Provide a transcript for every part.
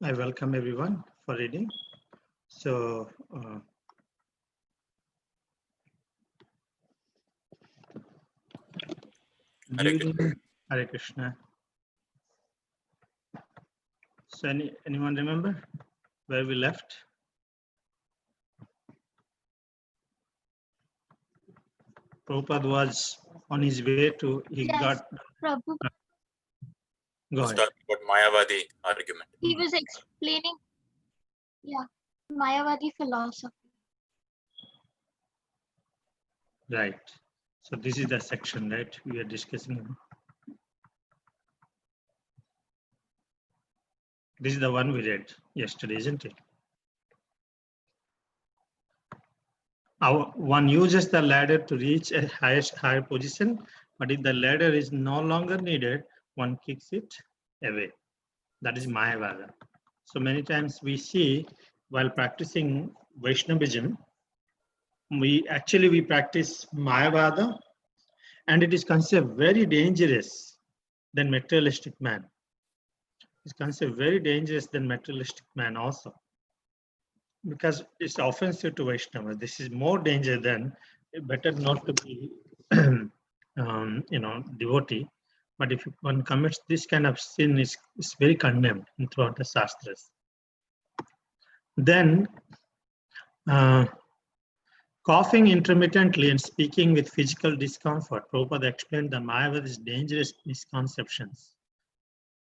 I welcome everyone for reading. So, during Hare Krishna. So, anyone remember where we left? Prabhupada was on his way to, he got. Prabhupada was talking about Mayavadi argument. He was explaining, Mayavadi philosophy. Right. So this is the section, right? We are discussing. This is the one we read yesterday, isn't it? One uses the ladder to reach a higher position, but if the ladder is no longer needed, one kicks it away. That is Mayavada. So many times we see while practicing Vaishnavism, we practice Mayavada, and it is considered very dangerous than materialistic man. It's considered very dangerous than materialistic man also, because it's offensive to Vaishnava. This is more danger than, better not to be, devotee. But if one commits this kind of sin, it's very condemned throughout the Shastras. Then, coughing intermittently and speaking with physical discomfort, Prabhupada explained the Mayavadi's dangerous misconceptions.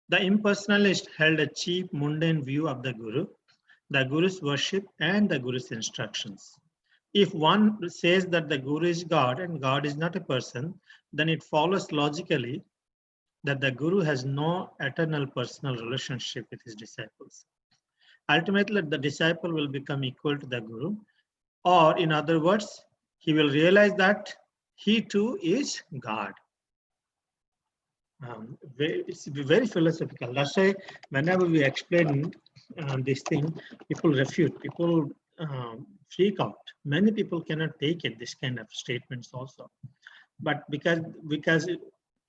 The impersonalist held a cheap, mundane view of the Guru, the Guru's worship, and the Guru's instructions. If one says that the Guru is God and God is not a person, then it follows logically that the Guru has no eternal personal relationship with his disciples. Ultimately, the disciple will become equal to the Guru, or in other words, he will realize that he too is God. It's very philosophical. That's why whenever we explain this thing, people refute, people freak out. Many people cannot take it, this kind of statements also. But because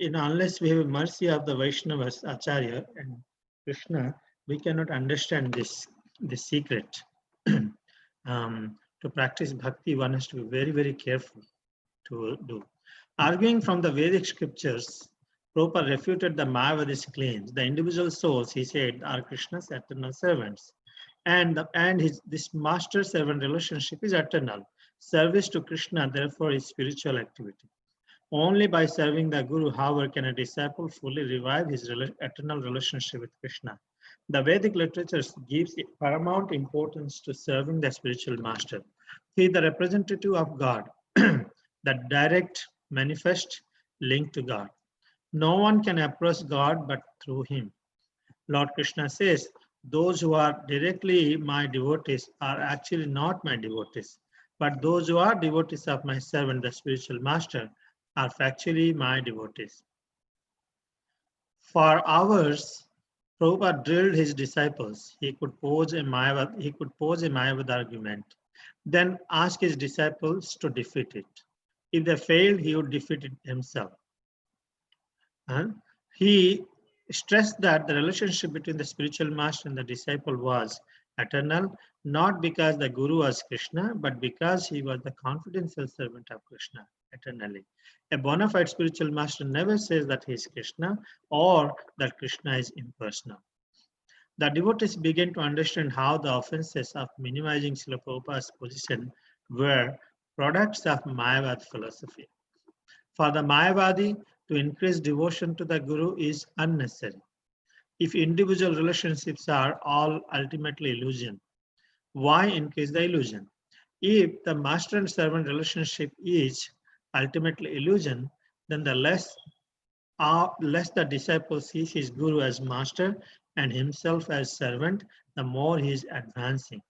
unless we have a mercy of the Vaishnavas, Acharya and Krishna, we cannot understand this secret. To practice bhakti, one has to be very, very careful to do. Arguing from the Vedic scriptures, Prabhupada refuted the Mayavadi's claims. The individual souls, he said, are Krishna's eternal servants. And this master-servant relationship is eternal. Service to Krishna, therefore, is spiritual activity. Only by serving the Guru, however, can a disciple fully revive his eternal relationship with Krishna. The Vedic literature gives paramount importance to serving the spiritual master. He is the representative of God, the direct, manifest link to God. No one can approach God but through him. Lord Krishna says, those who are directly my devotees are actually not my devotees, but those who are devotees of my servant, the spiritual master, are factually my devotees. For hours, Prabhupada drilled his disciples. He could pose a Mayavad argument, then ask his disciples to defeat it. If they failed, he would defeat it himself. And he stressed that the relationship between the spiritual master and the disciple was eternal, not because the Guru was Krishna, but because he was the confidential servant of Krishna eternally. A bona fide spiritual master never says that he is Krishna or that Krishna is impersonal. The devotees began to understand how the offenses of minimizing Srila Prabhupada's position were products of Mayavad philosophy. For the Mayavadi, to increase devotion to the Guru is unnecessary. If individual relationships are all ultimately illusion, why increase the illusion? If the master and servant relationship is ultimately illusion, then the less the disciple sees his Guru as master and himself as servant, the more he is advancing.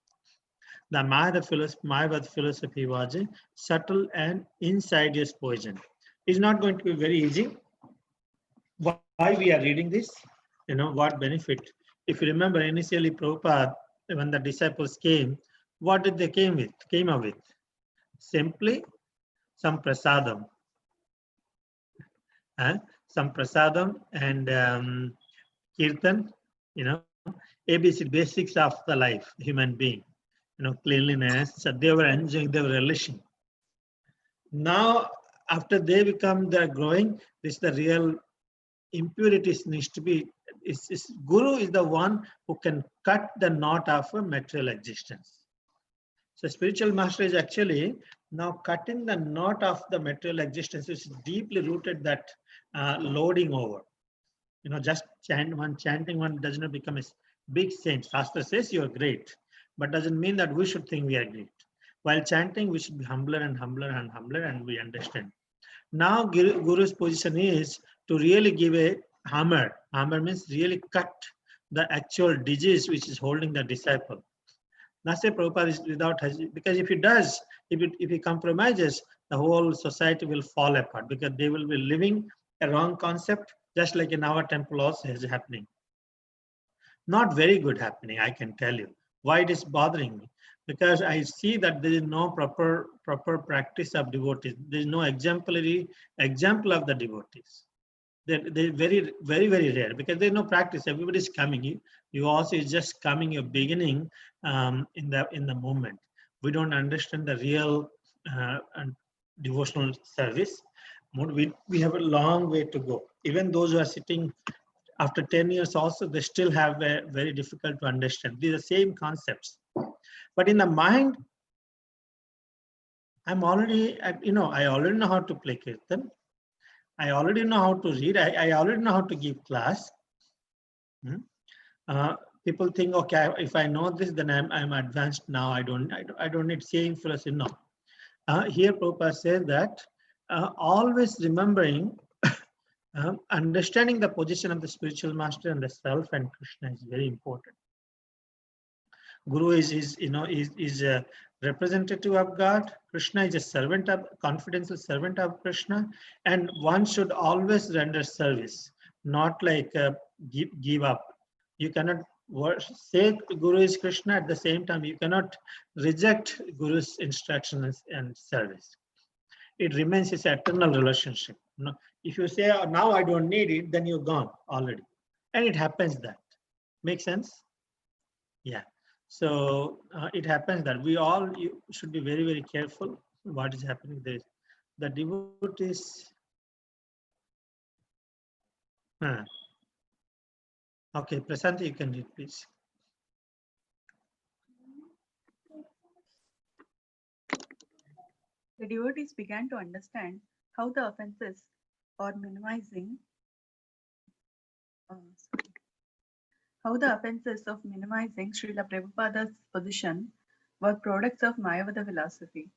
The Mayavad philosophy was a subtle and insidious poison. It's not going to be very easy. Why we are reading this? What benefit? If you remember, initially Prabhupada, when the disciples came, what did they came up with? Simply some prasadam. Some prasadam and kirtan, ABC, basics of the life, human being, cleanliness. So they were enjoying, they were relishing. Now, after they're growing, this is the real impurities needs to be. Guru is the one who can cut the knot of a material existence. So spiritual master is actually now cutting the knot of the material existence, which is deeply rooted that loading over. Just chanting one does not become a big saint. Shastra says you are great, but doesn't mean that we should think we are great. While chanting, we should be humbler and humbler and humbler, and we understand. Now, Guru's position is to really give a hammer. Hammer means really cut the actual disease which is holding the disciple. That's why Prabhupada is without hesitation, because if he does, if he compromises, the whole society will fall apart because they will be living a wrong concept, just like in our temple also is happening. Not very good happening, I can tell you. Why it is bothering me? Because I see that there is no proper practice of devotees. There is no exemplary example of the devotees. They're very, very, very rare because there's no practice. Everybody's coming. You also is just coming. You're beginning in the moment. We don't understand the real devotional service. We have a long way to go. Even those who are sitting after 10 years also, they still have a very difficult to understand. These are the same concepts. But in the mind, I already know how to play kirtan. I already know how to read. I already know how to give class. People think, okay, if I know this, then I'm advanced now. I don't need saying for us. Here Prabhupada says that always remembering, understanding the position of the spiritual master and the self and Krishna is very important. Guru is a representative of God. Krishna is a servant of, confidential servant of Krishna, and one should always render service, not like give up. You cannot say Guru is Krishna at the same time. You cannot reject Guru's instructions and service. It remains his eternal relationship. If you say, oh, now I don't need it, then you're gone already, and it happens that. Make sense? Yeah. So it happens that you should be very, very careful what is happening there. The devotees. Okay, Prasanthi, you can read, please. The devotees began to understand how the offenses or minimizing Srila Prabhupada's position were products of Mayavada philosophy.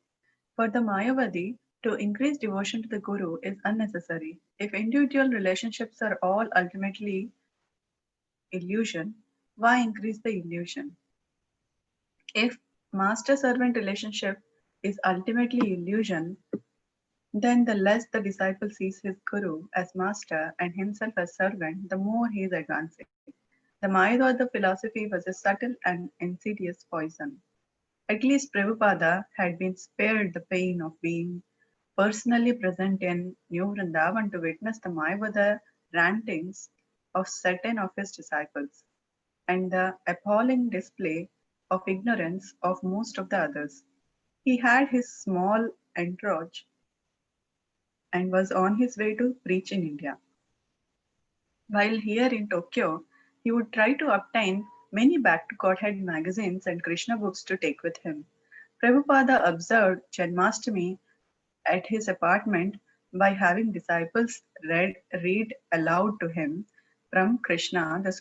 For the Mayavadi, to increase devotion to the Guru is unnecessary. If individual relationships are all ultimately illusion, why increase the illusion? If master-servant relationship is ultimately illusion, then the less the disciple sees his Guru as master and himself as servant, the more he is advancing. The Mayavada philosophy was a subtle and insidious poison. At least Prabhupada had been spared the pain of being personally present in New Vrindavan to witness the Mayavada rantings of certain of his disciples and the appalling display of ignorance of most of the others. He had his small entourage and was on his way to preach in India. While here in Tokyo, he would try to obtain many Back to Godhead magazines and Krishna books to take with him. Prabhupada observed Janmashtami at his apartment by having disciples read aloud to him from Krishna, the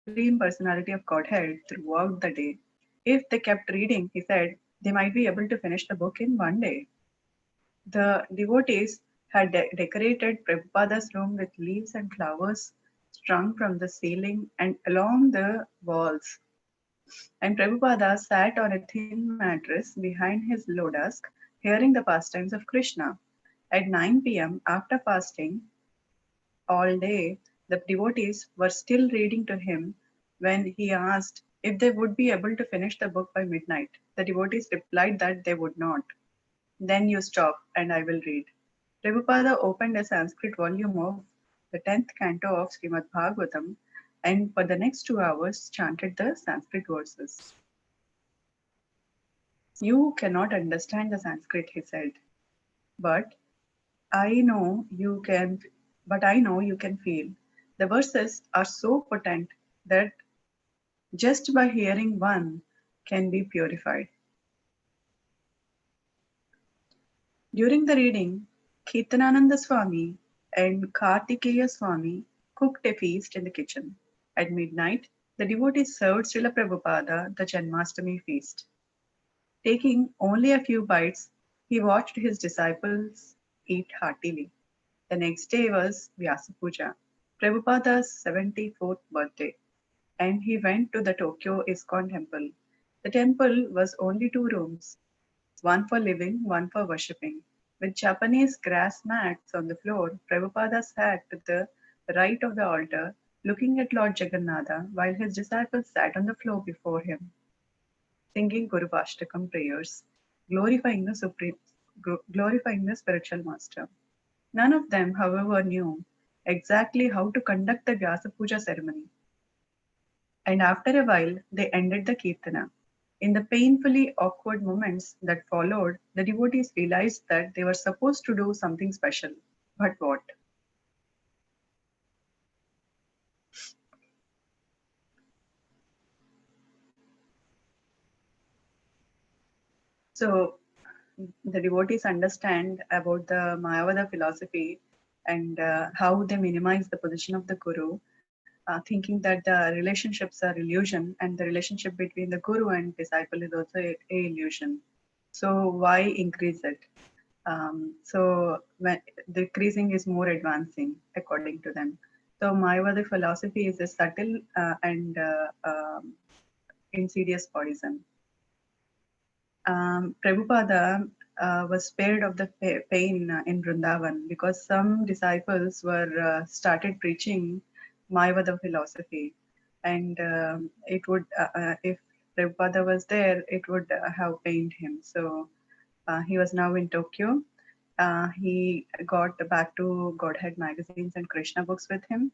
Supreme Personality of Godhead, throughout the day. If they kept reading, he said, they might be able to finish the book in one day. The devotees had decorated Prabhupada's room with leaves and flowers strung from the ceiling and along the walls. And Prabhupada sat on a thin mattress behind his low desk, hearing the pastimes of Krishna. At 9 p.m., after fasting all day, the devotees were still reading to him when he asked if they would be able to finish the book by midnight. The devotees replied that they would not. Then you stop and I will read. Prabhupada opened a Sanskrit volume of the 10th canto of Srimad Bhagavatam and for the next 2 hours chanted the Sanskrit verses. You cannot understand the Sanskrit, he said, but I know you can feel. The verses are so potent that just by hearing one can be purified. During the reading, Kirtanananda Swami and Kartikeya Swami cooked a feast in the kitchen. At midnight, the devotees served Srila Prabhupada the Janmashtami feast. Taking only a few bites, he watched his disciples eat heartily. The next day was Vyasa Puja, Prabhupada's 74th birthday, and he went to the Tokyo ISKCON temple. The temple was only 2 rooms, one for living, one for worshipping. With Japanese grass mats on the floor, Prabhupada sat to the right of the altar, looking at Lord Jagannatha, while his disciples sat on the floor before him, singing Guru Vashtakam prayers, glorifying glorifying the spiritual master. None of them, however, knew exactly how to conduct the Vyasa Puja ceremony. And after a while, they ended the Kirtana. In the painfully awkward moments that followed, the devotees realized that they were supposed to do something special. But what? So, the devotees understand about the Mayavada philosophy and how they minimize the position of the Guru, thinking that the relationships are illusion and the relationship between the Guru and disciple is also a illusion. So, why increase it? So when decreasing is more advancing, according to them. So Mayavadi philosophy is a subtle and insidious poison. Prabhupada was spared of the pain in Vrindavan because some disciples were started preaching Mayavada philosophy, and it would, if Prabhupada was there, it would have pained him. So he was now in Tokyo. He got back to Godhead magazines and Krishna books with him,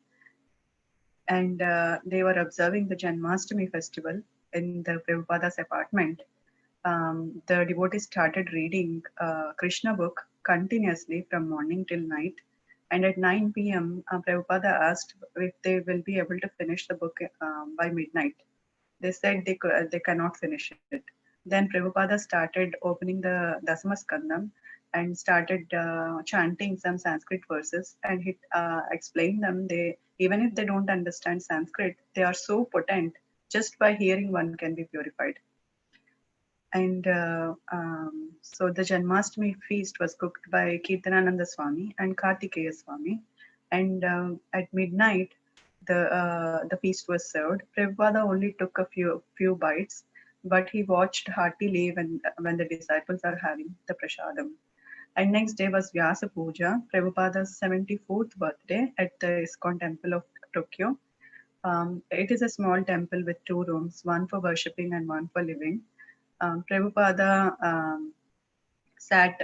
and they were observing the Janmashtami festival in the Prabhupada's apartment. The devotees started reading Krishna book continuously from morning till night. And at 9 p.m., Prabhupada asked if they will be able to finish the book by midnight. They said they cannot finish it. Then Prabhupada started opening the Dasamaskandam and started chanting some Sanskrit verses, and he explained them. They, even if they don't understand Sanskrit, they are so potent. Just by hearing one can be purified. And so the Janmashtami feast was cooked by Kirtanananda Swami and Kartikeya Swami. And at midnight, the feast was served. Prabhupada only took a few bites, but he watched heartily when the disciples are having the prasadam. And next day was Vyasa Puja, Prabhupada's 74th birthday at the ISKCON temple of Tokyo. It is a small temple with 2 rooms, one for worshipping and one for living. Prabhupada sat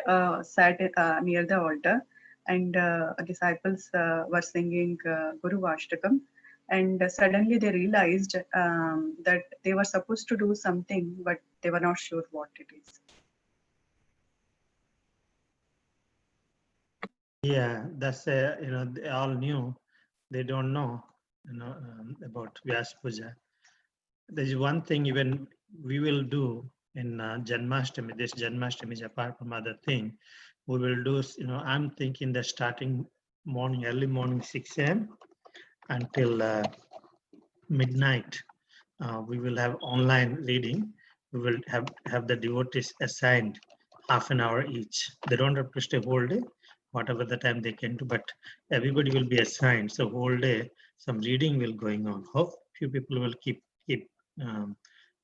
near the altar, and disciples were singing Guru Vashtakam. And suddenly they realized that they were supposed to do something, but they were not sure what it is. Yeah, that's they all knew. They don't know, about Vyas Puja. There is one thing even we will do in Janmashtami. This Janmashtami is apart from other thing. We will do, I'm thinking that starting morning, early morning, 6 a.m. until midnight, we will have online reading. We will have the devotees assigned half an hour each. They don't have to stay whole day, whatever the time they can do, but everybody will be assigned. So whole day, some reading will going on. Hope few people will keep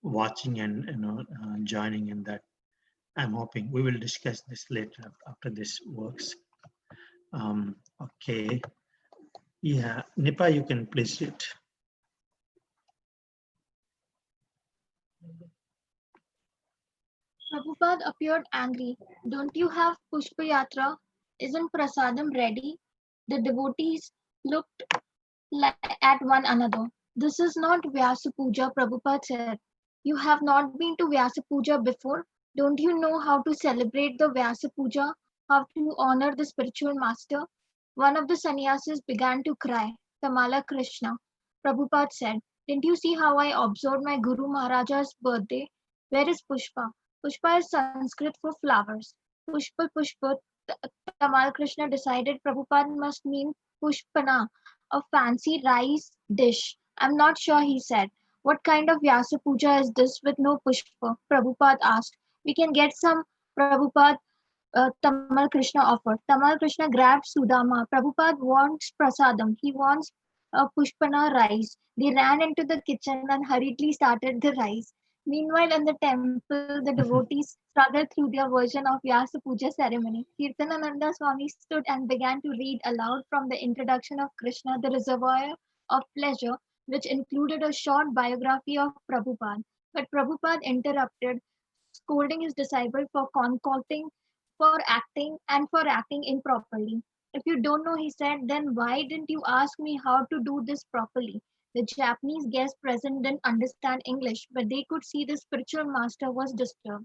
watching and joining in that. I'm hoping we will discuss this later after this works. Okay. Yeah, Nipa, you can please read. Prabhupada appeared angry. Don't you have Pushpa Yatra? Isn't Prasadam ready? The devotees looked at one another. This is not Vyasa Puja, Prabhupada said. You have not been to Vyasa Puja before? Don't you know how to celebrate the Vyasa Puja? How to honor the spiritual master? One of the sannyasis began to cry. Tamala Krishna. Prabhupada said, didn't you see how I observed my Guru Maharaja's birthday? Where is Pushpa? Pushpa is Sanskrit for flowers. Pushpa Pushpa. Tamal Krishna decided Prabhupada must mean Pushpana, a fancy rice dish. I'm not sure, he said. What kind of Vyasa Puja is this with no Pushpa? Prabhupada asked. We can get some, Prabhupada Tamal Krishna offered. Tamal Krishna grabbed Sudama. Prabhupada wants prasadam. He wants Pushpana rice. They ran into the kitchen and hurriedly started the rice. Meanwhile, in the temple, the devotees struggled through their version of Vyasa Puja ceremony. Kirtanananda Swami stood and began to read aloud from the introduction of Krishna, the reservoir of pleasure, which included a short biography of Prabhupada. But Prabhupada interrupted, scolding his disciple for concocting, for acting improperly. If you don't know, he said, then why didn't you ask me how to do this properly? The Japanese guest present didn't understand English, but they could see the spiritual master was disturbed.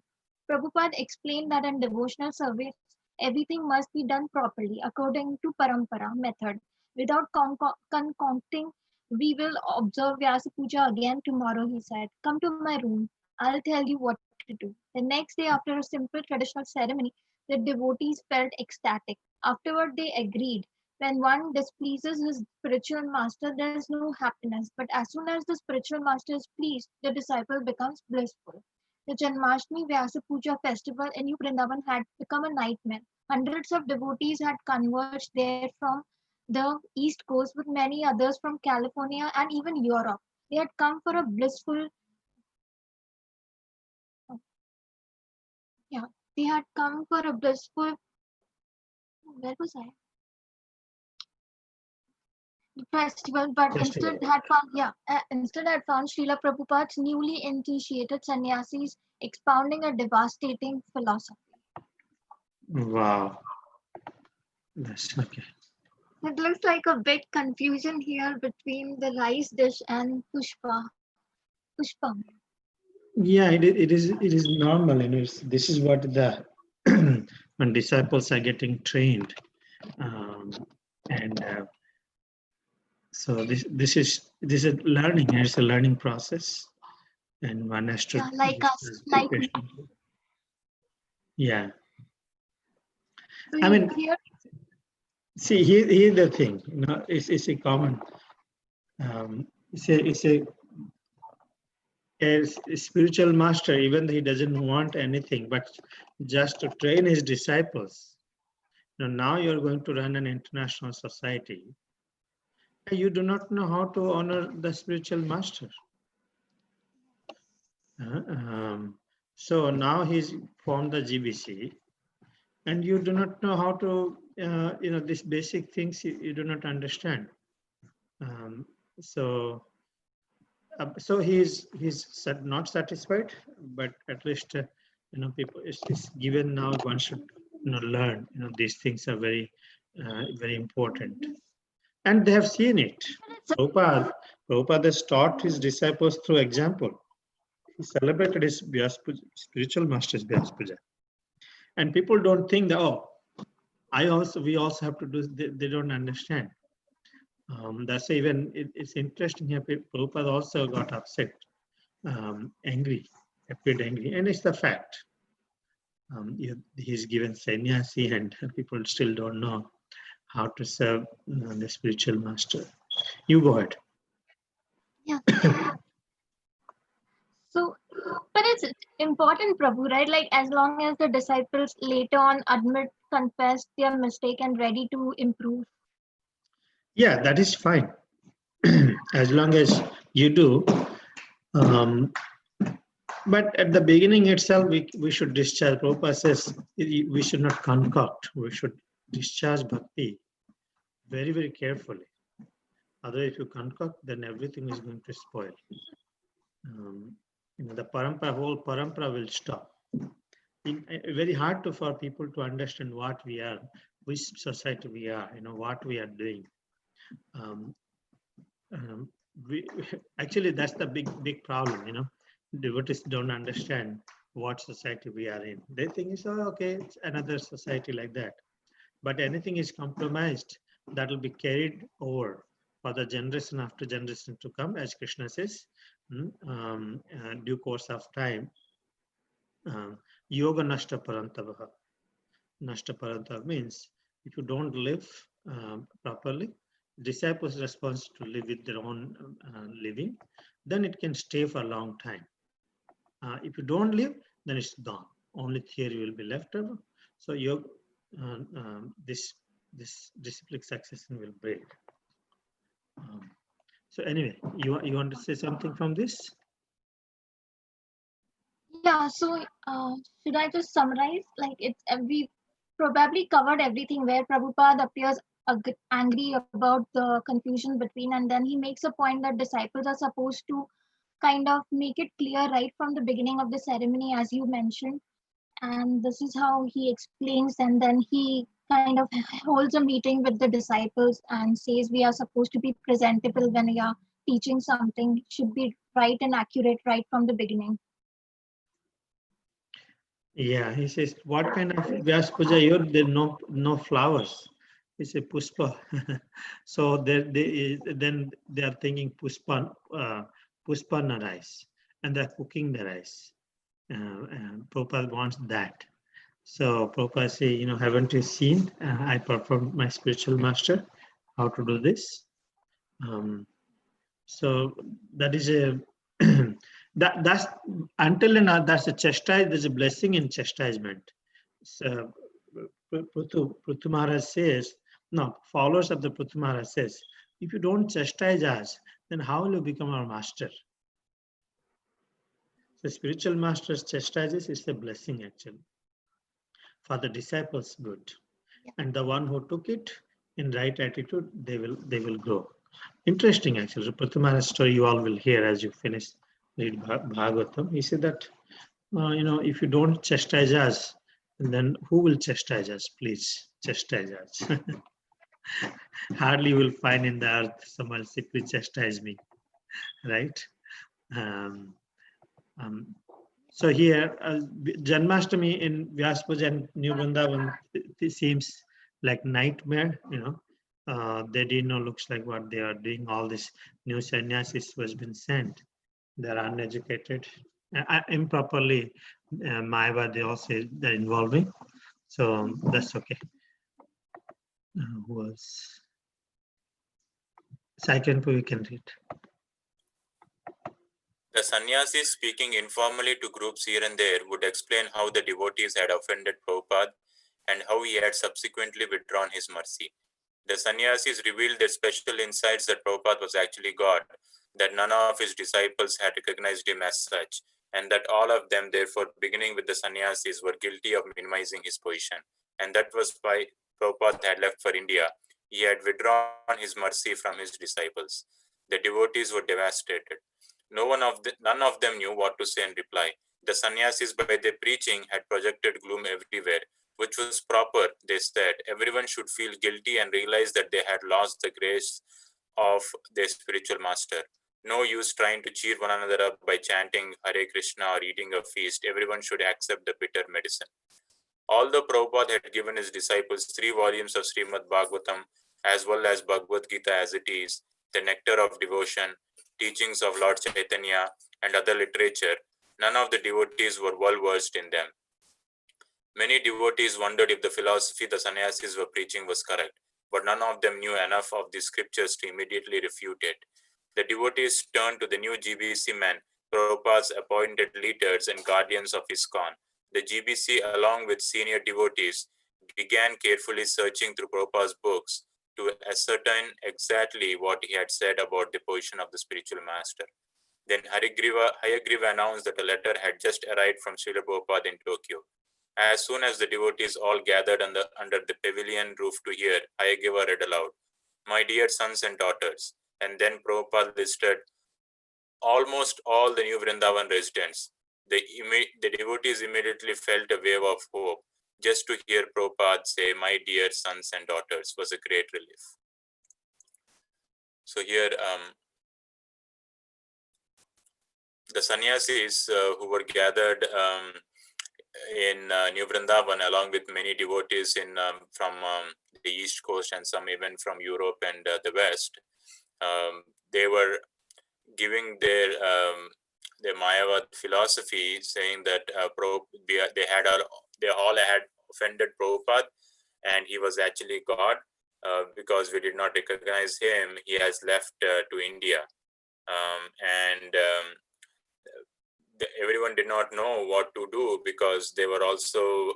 Prabhupada explained that in devotional service, everything must be done properly according to parampara method. Without concocting, we will observe Vyasa Puja again tomorrow, he said. Come to my room. I'll tell you what to do. The next day, after a simple traditional ceremony, the devotees felt ecstatic. Afterward, they agreed. When one displeases his spiritual master, there is no happiness. But as soon as the spiritual master is pleased, the disciple becomes blissful. The Janmashtami Vyasa Puja festival in New Vrindavan had become a nightmare. Hundreds of devotees had converged there from the East Coast with many others from California and even Europe. They had come for a blissful, yeah, they had come for a blissful, where was I? Festival, but Festival. instead had found Srila Prabhupada's newly initiated sannyasis expounding a devastating philosophy. Wow. That's okay. It looks like a big confusion here between the rice dish and pushpa. Yeah, it is normal, this is what the when disciples are getting trained, and so this is learning. It's a learning process, and one has to Yeah, like us, just be like me. patient. Yeah, So I mean, here, see, here's the thing. It's a common. It's a spiritual master, even though he doesn't want anything, but just to train his disciples. Now you're going to run an international society. You do not know how to honor the spiritual master. So now he's formed the GBC, and you do not know how to, these basic things you do not understand. So he's not satisfied, but at least people it's given now. One should learn. These things are very very important, and they have seen it. Prabhupada has taught his disciples through example. He celebrated his spiritual master's Vyasa Puja, and people don't think that we also have to do. They don't understand. That's even it's interesting here. Prabhupada also got upset, angry, appeared angry, and it's the fact. He's given sannyasi, and people still don't know how to serve the spiritual master. You go ahead. yeah. So, but it's important, Prabhu, right? Like as long as the disciples later on admit, confess their mistake, and ready to improve. Yeah, that is fine. As long as you do. But at the beginning itself, we should discharge. Prabhupada says we should not concoct. We should discharge bhakti very, very carefully. Otherwise, if you concoct, then everything is going to spoil. The whole parampara will stop. Very hard for people to understand what we are, which society we are, what we are doing. actually, that's the big problem, you know. Devotees don't understand what society we are in. They think it's, oh, okay, it's another society like that. But anything is compromised, that will be carried over for the generation after generation to come, as Krishna says, due course of time. Yoga nashta parantavaha. Nashta parantavaha means if you don't live properly, disciples' response to live with their own living, then it can stay for a long time. If you don't live, then it's gone. Only theory will be left over. So yoga, this discipline succession will break. So anyway, you want to say something from this? Yeah, so should I just summarize? Like we probably covered everything where Prabhupada appears angry about the confusion between, and then he makes a point that disciples are supposed to kind of make it clear right from the beginning of the ceremony, as you mentioned. And this is how he explains, and then he kind of holds a meeting with the disciples and says we are supposed to be presentable when we are teaching something, should be right and accurate right from the beginning. Yeah, he says, what kind of Vyas Puja here? There are no flowers. He said Puspa. So then they are thinking Puspana rice, and they're cooking the rice. And Prabhupada wants that. So Prabhupada say, you know, haven't you seen? I performed my spiritual master how to do this. So that is a that's until and that's a chastise. There's a blessing in chastisement. So Prithu Maharaj says, no, followers of the Prithu Maharaj says, if you don't chastise us, then how will you become our master? The spiritual master's chastises is a blessing actually for the disciples' good, and the one who took it in right attitude, they will grow. Interesting actually. The Prithu Maharaj story you all will hear as you finish read Bhagavatam. He said that you know, if you don't chastise us, then who will chastise us? Please chastise us. Hardly you will find in the earth someone say, please chastise me, right? Um, um, so here, Janmashtami in Vyas Puja and New Vrindavan, it seems like nightmare, you know. They didn't know, looks like what they are doing. All this new sannyasis was been sent. They're uneducated, improperly. Mayavadi also they're involving. So that's okay. Who else? Second, we can read. The sannyasis speaking informally to groups here and there would explain how the devotees had offended Prabhupada and how he had subsequently withdrawn his mercy. The sannyasis revealed their special insights that Prabhupada was actually God, that none of his disciples had recognized him as such, and that all of them, therefore, beginning with the sannyasis, were guilty of minimizing his position. And that was why Prabhupada had left for India. He had withdrawn his mercy from his disciples. The devotees were devastated. None of them knew what to say in reply. The sannyasis, by their preaching, had projected gloom everywhere, which was proper, they said. Everyone should feel guilty and realize that they had lost the grace of their spiritual master. No use trying to cheer one another up by chanting Hare Krishna or eating a feast. Everyone should accept the bitter medicine. Although Prabhupada had given his disciples 3 volumes of Srimad Bhagavatam, as well as Bhagavad Gita as it is, the nectar of devotion, teachings of Lord Chaitanya, and other literature, none of the devotees were well versed in them. Many devotees wondered if the philosophy the sannyasis were preaching was correct, but none of them knew enough of the scriptures to immediately refute it. The devotees turned to the new GBC men, Prabhupada's appointed leaders and guardians of ISKCON. The GBC, along with senior devotees, began carefully searching through Prabhupada's books to ascertain exactly what he had said about the position of the spiritual master. Then Hayagriva announced that a letter had just arrived from Srila Prabhupada in Tokyo. As soon as the devotees all gathered under the pavilion roof to hear, Hayagriva read aloud, "My dear sons and daughters," and then Prabhupada listed almost all the new Vrindavan residents. The devotees immediately felt a wave of hope. Just to hear Prabhupada say, "My dear sons and daughters," was a great relief. So here, the sannyasis who were gathered in New Vrindavan, along with many devotees from the East Coast and some even from Europe and the West, they were giving their Mayavad philosophy, saying that they all had offended Prabhupada, and he was actually God. Because we did not recognize him, he has left to India, and everyone did not know what to do, because they were also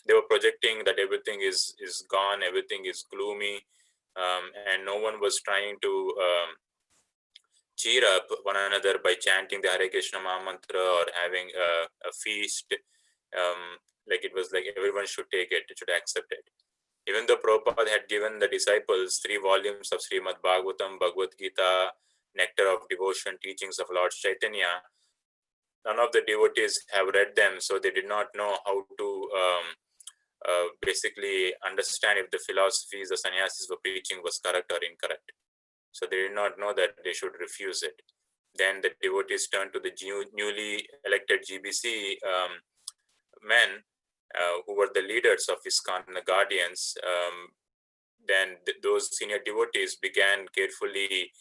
they were projecting that everything is gone, everything is gloomy, and no one was trying to cheer up one another by chanting the Hare Krishna Maha Mantra or having a feast. Like it was like everyone should take it, should accept it. Even though Prabhupada had given the disciples 3 volumes of Srimad Bhagavatam, Bhagavad Gita, Nectar of Devotion, teachings of Lord Chaitanya, none of the devotees have read them, so they did not know how to basically understand if the philosophies the sannyasis were preaching was correct or incorrect. So they did not know that they should refuse it. Then the devotees turned to the newly elected GBC men who were the leaders of ISKCON, the guardians. Then those senior devotees began carefully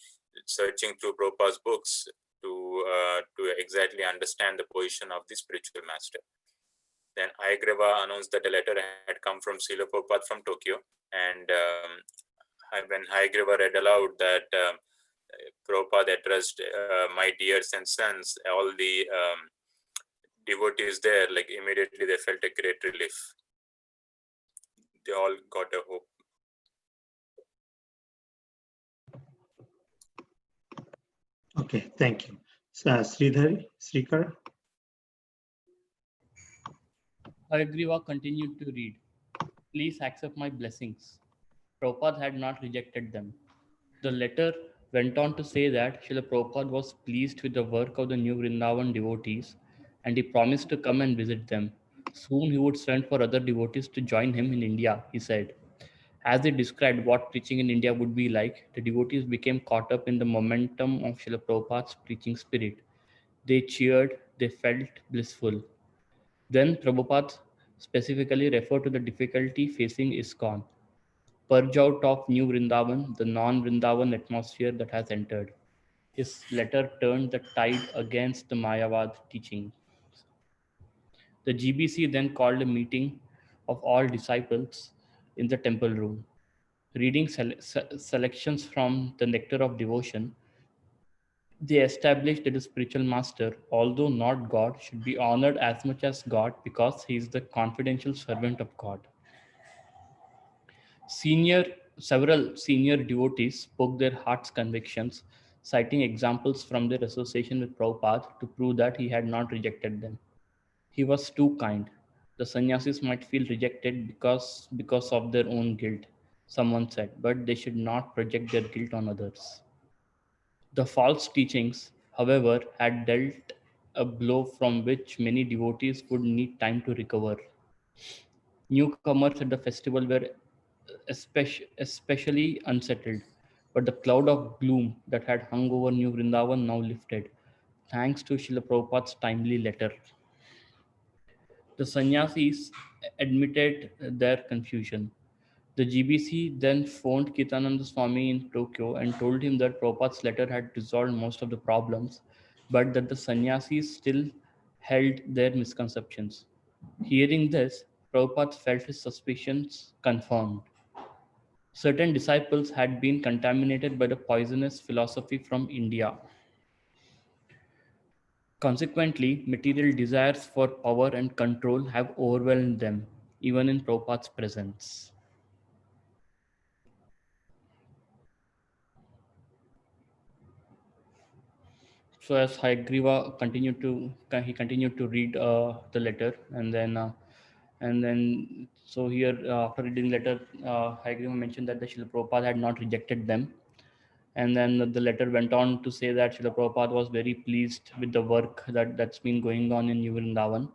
searching through Prabhupada's books to exactly understand the position of the spiritual master. Then Ayagrava announced that a letter had come from Srila Prabhupada from Tokyo, and when Hayagrava read aloud that Prabhupada addressed my dears and sons, all the devotees there, like immediately they felt a great relief. They all got a hope. Okay, thank you. Srikar. Hayagriva continued to read. Please accept my blessings. Prabhupada had not rejected them. The letter went on to say that Srila Prabhupada was pleased with the work of the New Vrindavan devotees, and he promised to come and visit them. Soon he would send for other devotees to join him in India, he said. As they described what preaching in India would be like, the devotees became caught up in the momentum of Srila Prabhupada's preaching spirit. They cheered, they felt blissful. Then Prabhupada specifically referred to the difficulty facing ISKCON. Purge out of New Vrindavan the non-Vrindavan atmosphere that has entered. His letter turned the tide against the Mayavad teaching. The GBC then called a meeting of all disciples in the temple room. Reading selections from the Nectar of Devotion, they established that the spiritual master, although not God, should be honored as much as God because he is the confidential servant of God. Several senior devotees spoke their heart's convictions, citing examples from their association with Prabhupada to prove that he had not rejected them. He was too kind. The sannyasis might feel rejected because of their own guilt, someone said, but they should not project their guilt on others. The false teachings, however, had dealt a blow from which many devotees would need time to recover. Newcomers at the festival were especially unsettled, but the cloud of gloom that had hung over New Vrindavan now lifted, thanks to Srila Prabhupada's timely letter. The sannyasis admitted their confusion. The GBC then phoned Kitananda Swami in Tokyo and told him that Prabhupada's letter had resolved most of the problems, but that the sannyasis still held their misconceptions. Hearing this, Prabhupada felt his suspicions confirmed. Certain disciples had been contaminated by the poisonous philosophy from India. Consequently, material desires for power and control have overwhelmed them, even in Prabhupada's presence. So as Hayagriva continued to read the letter, and then so here after reading the letter, Hayagriva mentioned that the Srila Prabhupada had not rejected them, and then the letter went on to say that Srila Prabhupada was very pleased with the work that's been going on in New Vrindavan,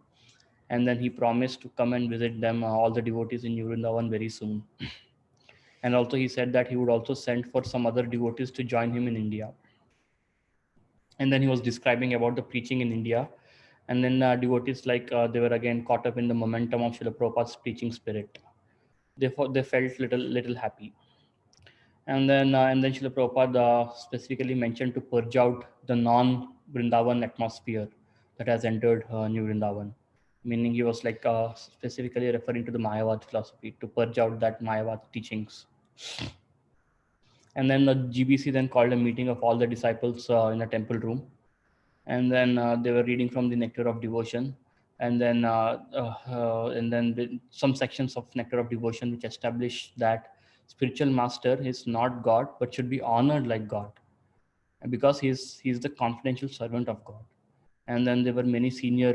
and then he promised to come and visit them, all the devotees in New Vrindavan, very soon. And also he said that he would also send for some other devotees to join him in India. And then he was describing about the preaching in India. And then devotees they were again caught up in the momentum of Srila Prabhupada's preaching spirit. Therefore, they felt little happy. And then Srila Prabhupada specifically mentioned to purge out the non-Vrindavan atmosphere that has entered New Vrindavan. Meaning he was specifically referring to the Mayavad philosophy to purge out that Mayavad teachings. And then the GBC then called a meeting of all the disciples in a temple room, and then they were reading from the Nectar of Devotion, and then some sections of Nectar of Devotion which establish that spiritual master is not God but should be honored like God, because he's the confidential servant of God. And then there were many senior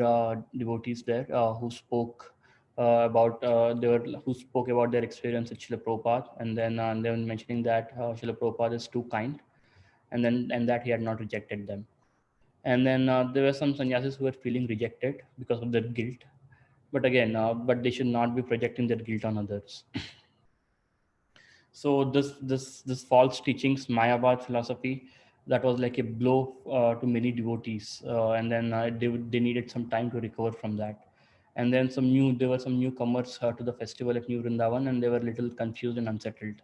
devotees there who spoke who spoke about their experience with Srila Prabhupada, and then they were mentioning that Srila Prabhupada is too kind, and that he had not rejected them. And then there were some sannyasis who were feeling rejected because of their guilt, but again, but they should not be projecting their guilt on others. So this false teachings, Mayavad philosophy, that was like a blow to many devotees, and then they needed some time to recover from that. And then there were some newcomers to the festival at New Vrindavan, and they were little confused and unsettled.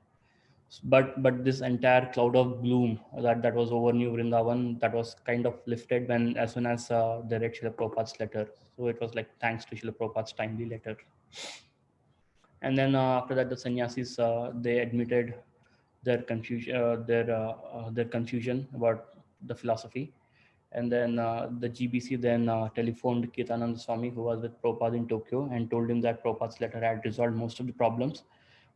But this entire cloud of gloom that was over New Vrindavan, that was kind of lifted when as soon as they read Srila Prabhupada's letter. So it was like thanks to Srila Prabhupada's timely letter. And then after that, the sannyasis they admitted their confusion about the philosophy. And then the GBC then telephoned Ketananda Swami, who was with Prabhupada in Tokyo, and told him that Prabhupada's letter had resolved most of the problems,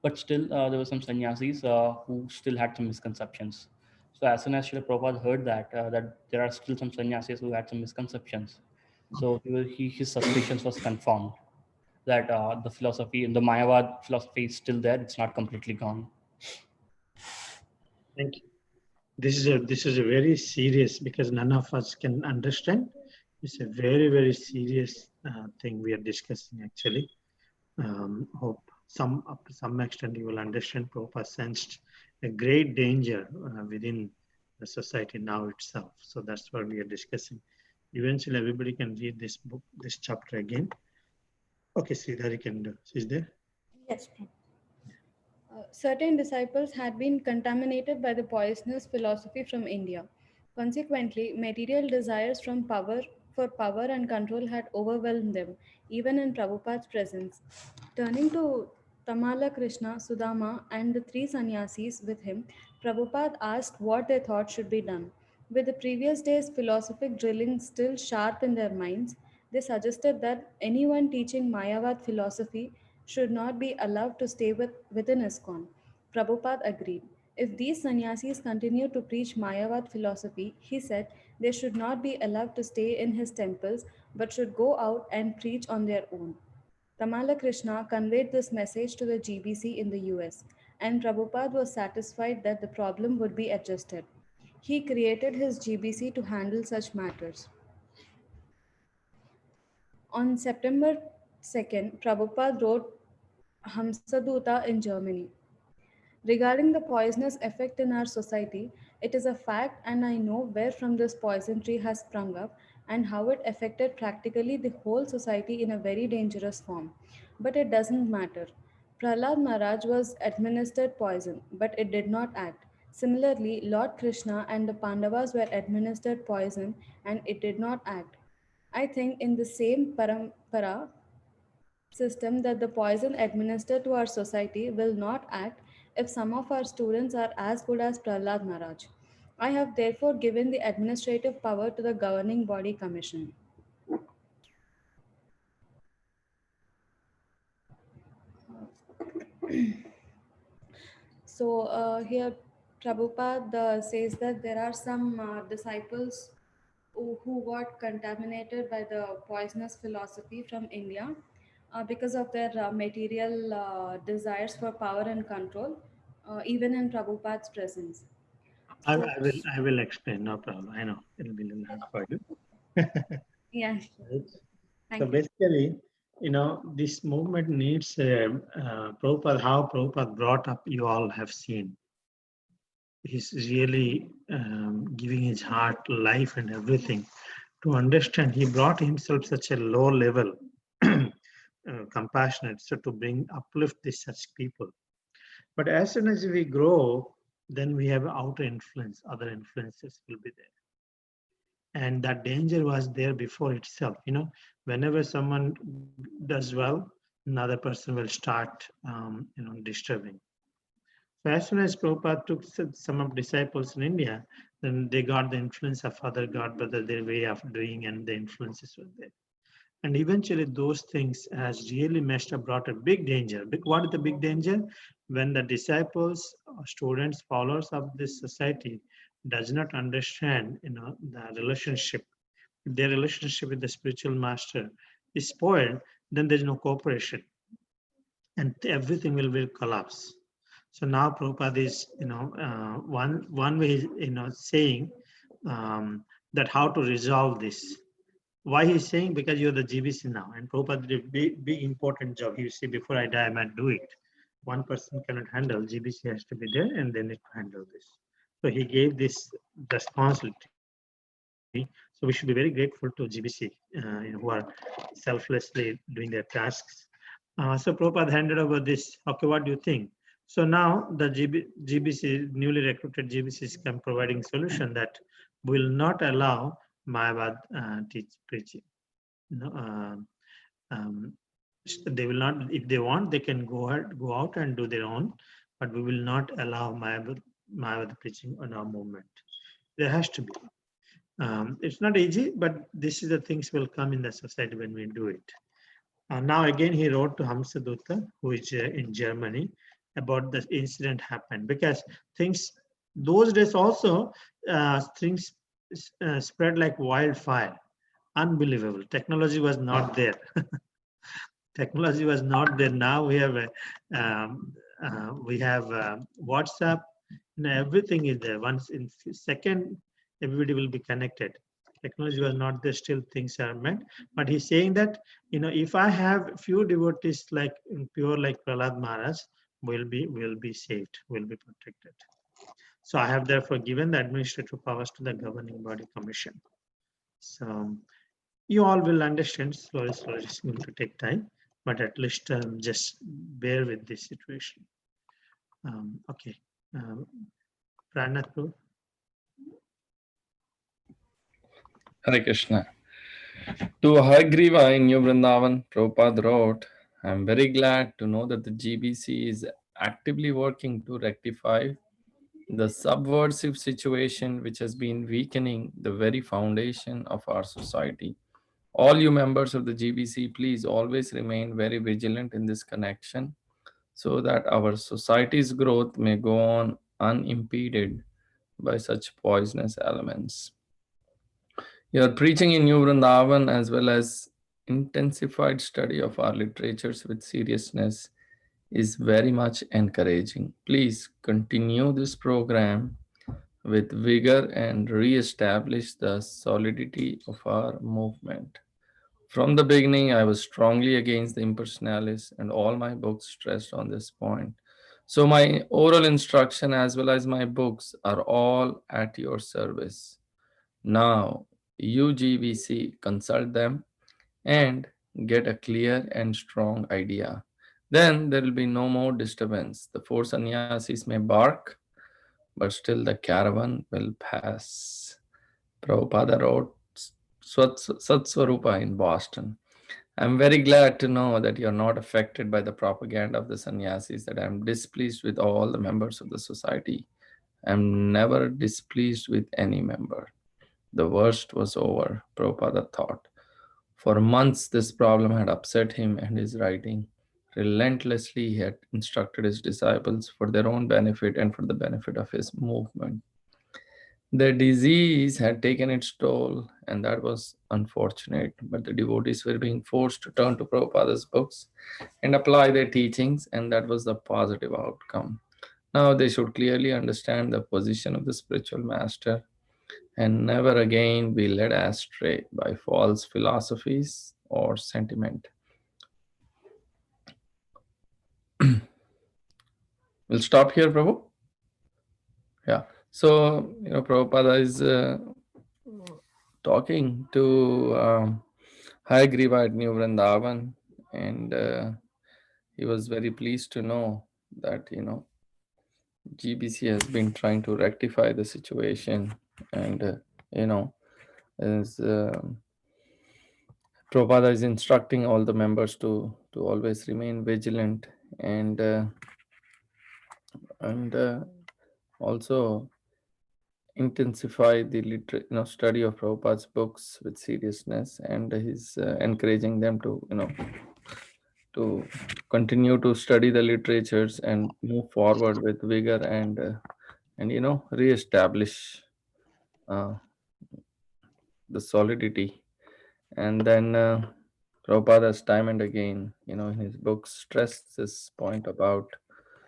but still there were some sannyasis who still had some misconceptions. So as soon as Srila Prabhupada heard that there are still some sannyasis who had some misconceptions, so his suspicions was confirmed that the Mayavad philosophy is still there. It's not completely gone. Thank you. This is a very serious, because none of us can understand. It's a very serious thing we are discussing actually. Hope up to some extent you will understand. Prabhupada sensed a great danger within the society now itself. So that's what we are discussing. Eventually, everybody can read this book, this chapter again. Okay, Sridhar, you can do. Is there? Yes. Certain disciples had been contaminated by the poisonous philosophy from India. Consequently, material desires for power and control had overwhelmed them, even in Prabhupada's presence. Turning to Tamala Krishna, Sudama, and the three sannyasis with him, Prabhupada asked what they thought should be done. With the previous day's philosophic drilling still sharp in their minds, they suggested that anyone teaching Mayavad philosophy should not be allowed to stay within ISKCON. Prabhupada agreed. If these sannyasis continue to preach Mayavad philosophy, he said they should not be allowed to stay in his temples but should go out and preach on their own. Tamala Krishna conveyed this message to the GBC in the US, and Prabhupada was satisfied that the problem would be adjusted. He created his GBC to handle such matters. On September 2nd, Prabhupada wrote Hamsaduta in Germany. Regarding the poisonous effect in our society, it is a fact, and I know where from this poison tree has sprung up and how it affected practically the whole society in a very dangerous form. But it doesn't matter. Prahlad Maharaj was administered poison, but it did not act. Similarly, Lord Krishna and the Pandavas were administered poison and it did not act. I think in the same parampara system that the poison administered to our society will not act if some of our students are as good as Prahlad Maharaj. I have therefore given the administrative power to the governing body commission. So here Prabhupada says that there are some disciples who got contaminated by the poisonous philosophy from India because of their material desires for power and control, even in Prabhupada's presence. So, I will explain. No problem. I know it'll be a little hard for you. yeah, Right? So thank you. basically, this movement needs Prabhupada. How Prabhupada brought up, you all have seen. he's really giving his heart, life, and everything to understand. He brought himself such a low level, compassionate, so to bring uplift these such people. But as soon as we grow, then we have outer influence, other influences will be there. And that danger was there before itself. Whenever someone does well, another person will start, disturbing. So as soon as Prabhupada took some of disciples in India, then they got the influence of other god, brother, their way of doing, and the influences were there. And eventually those things has really messed up, brought a big danger. What is the big danger? When the disciples, students, followers of this society does not understand, the relationship. If their relationship with the spiritual master is spoiled, then there's no cooperation and everything will collapse. So now Prabhupada is, one way, saying that how to resolve this. Why he's saying? Because you're the GBC now, and Prabhupada did a big important job. You see, before I die, I might do it. One person cannot handle. GBC has to be there, and they need to handle this. So he gave this responsibility. So we should be very grateful to GBC, who are selflessly doing their tasks. So Prabhupada handed over this. Okay, what do you think? So now the GBC, newly recruited GBCs, come providing solution that will not allow Mayavad preaching. Um, they will not, if they want, they can go out and do their own, but we will not allow Mayavad preaching on our movement. There has to be. It's not easy, but this is the things will come in the society when we do it. Now again, he wrote to Hamsadutta, who is in Germany, about the incident happened, because those days also, things spread like wildfire. Unbelievable. Technology was not there. Technology was not there. Now we have WhatsApp. Everything is there. Once in second, everybody will be connected. Technology was not there. Still, things are met. But he's saying that, if I have few devotees like pure like Prahlad Maharaj, will be saved, will be protected. So I have therefore given the administrative powers to the governing body commission. So you all will understand slowly. It's going to take time, but at least just bear with this situation. Okay. Pranath, Hare Krishna. To Hagriva in New Vrindavan, Prabhupada wrote, I am very glad to know that the GBC is actively working to rectify the subversive situation which has been weakening the very foundation of our society. All you members of the GBC, please always remain very vigilant in this connection so that our society's growth may go on unimpeded by such poisonous elements. Your preaching in New Vrindavan, as well as intensified study of our literatures with seriousness, is very much encouraging. Please continue this program with vigor and re-establish the solidity of our movement. From the beginning, I was strongly against the impersonalists, and all my books stressed on this point. So, my oral instruction as well as my books are all at your service. Now, UGVC, consult them and get a clear and strong idea. Then there will be no more disturbance. The four sannyasis may bark, but still the caravan will pass. Prabhupada wrote Satswarupa in Boston. I'm very glad to know that you're not affected by the propaganda of the sannyasis, that I'm displeased with all the members of the society. I'm never displeased with any member. The worst was over, Prabhupada thought. For months, this problem had upset him, and his writing. Relentlessly, he had instructed his disciples for their own benefit and for the benefit of his movement. The disease had taken its toll, and that was unfortunate. But the devotees were being forced to turn to Prabhupada's books and apply their teachings, and that was the positive outcome. Now they should clearly understand the position of the spiritual master and never again be led astray by false philosophies or sentiment. We'll stop here, Prabhu. Yeah. So, Prabhupada is talking to Hayagriva at New Vrindavan, and he was very pleased to know that, GBC has been trying to rectify the situation, and, as Prabhupada is instructing all the members to always remain vigilant, and also intensify the study of Prabhupada's books with seriousness, and he's encouraging them to continue to study the literatures and move forward with vigor, and reestablish uh, the solidity. And then Prabhupada's time and again, in his books, stressed this point about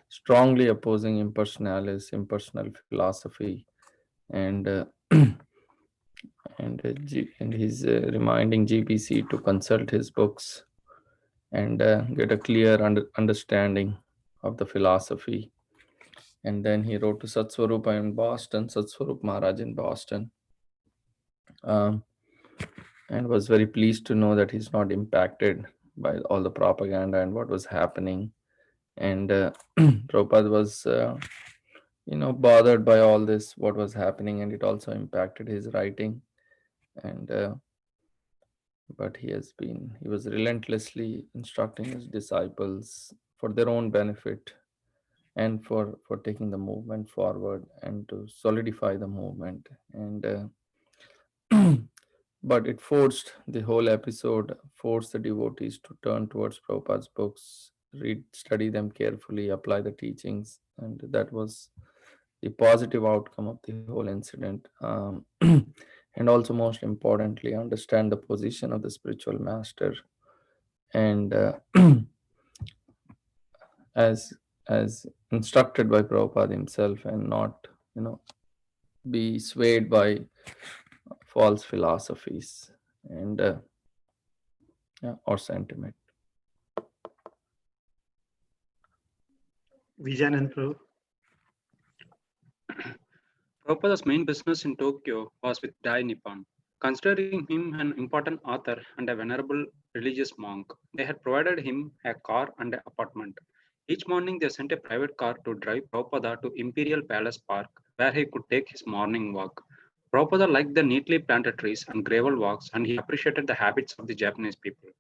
strongly opposing impersonal philosophy, and and he's reminding GPC to consult his books and get a clear understanding of the philosophy. And then he wrote to Satswarupa in Boston, Satswarup Maharaj in Boston, um, and was very pleased to know that he's not impacted by all the propaganda and what was happening. And Prabhupada was, bothered by all this, what was happening, and it also impacted his writing. And but he was relentlessly instructing his disciples for their own benefit, and for taking the movement forward and to solidify the movement. And but it forced the whole episode forced the devotees to turn towards Prabhupada's books, read, study them carefully, apply the teachings, and that was the positive outcome of the whole incident. And also, most importantly, understand the position of the spiritual master, and as as instructed by Prabhupada himself, and not be swayed by false philosophies, and yeah, or sentiment. Vijayan and Prabhu. Prabhupada's main business in Tokyo was with Dai Nippon. Considering him an important author and a venerable religious monk, they had provided him a car and an apartment. Each morning, they sent a private car to drive Prabhupada to Imperial Palace Park, where he could take his morning walk. Prabhupada liked the neatly planted trees and gravel walks, and he appreciated the habits of the Japanese people.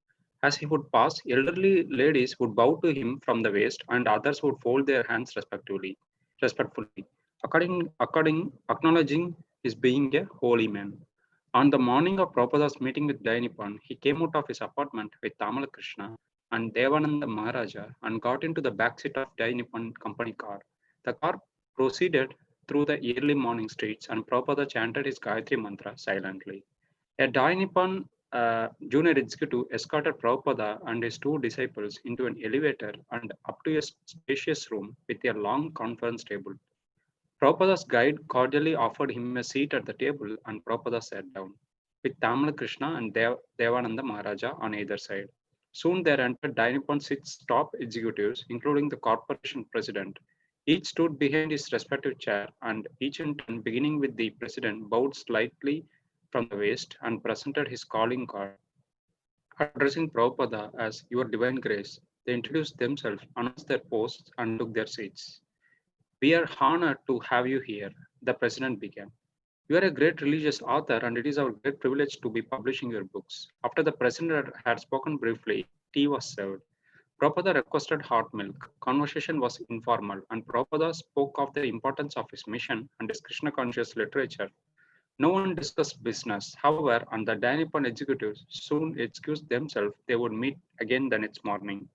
As he would pass, elderly ladies would bow to him from the waist, and others would fold their hands respectfully, acknowledging his being a holy man. On the morning of Prabhupada's meeting with Dainipan, he came out of his apartment with Tamala Krishna and Devananda Maharaja and got into the back seat of Dainipan company car. The car proceeded through the early morning streets, and Prabhupada chanted his Gayatri mantra silently. A Dainipan junior executive escorted Prabhupada and his two disciples into an elevator and up to a spacious room with a long conference table. Prabhupada's guide cordially offered him a seat at the table, and Prabhupada sat down, with Tamil Krishna and Devananda Maharaja on either side. Soon there entered Dainipan six top executives, including the corporation president. Each stood behind his respective chair, and each in turn, beginning with the president, bowed slightly from the waist and presented his calling card. Addressing Prabhupada as Your Divine Grace, they introduced themselves, announced their posts, and took their seats. We are honored to have you here, the president began. You are a great religious author, and it is our great privilege to be publishing your books. After the president had spoken briefly, tea was served. Prabhupada requested hot milk. Conversation was informal, and Prabhupada spoke of the importance of his mission and his Krishna conscious literature. No one discussed business. However, and the Danipan executives soon excused themselves they would meet again the next morning.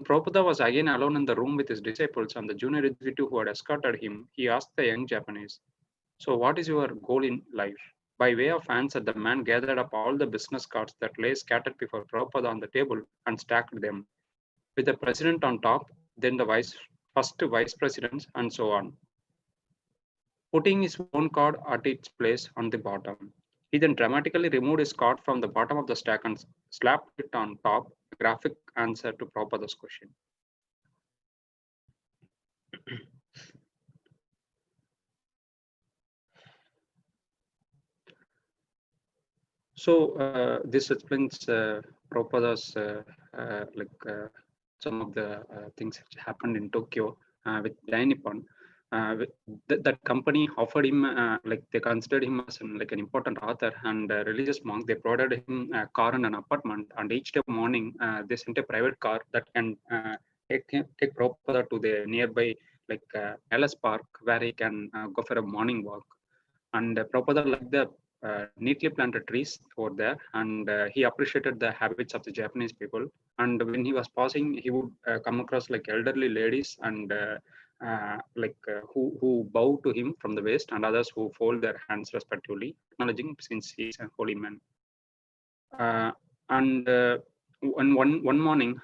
Prabhupada was again alone in the room with his disciples and the junior executive who had escorted him. He asked the young Japanese, So, what is your goal in life? By way of answer, the man gathered up all the business cards that lay scattered before Prabhupada on the table and stacked them, with the president on top, then the first vice presidents, and so on, putting his own card at its place on the bottom. He then dramatically removed his card from the bottom of the stack and slapped it on top, a graphic answer to Prabhupada's question. So this explains Prabhupada's some of the things which happened in Tokyo with Jai Nippon. That company offered him they considered him as an important author and a religious monk. They provided him a car and an apartment, and each day morning they sent a private car that can take Prabhupada to the nearby Palace Park, where he can go for a morning walk. And Prabhupada liked the neatly planted trees over there, and he appreciated the habits of the Japanese people. And when he was passing, he would come across elderly ladies and who bow to him from the waist, and others who fold their hands respectively, acknowledging since he is a holy man. One morning,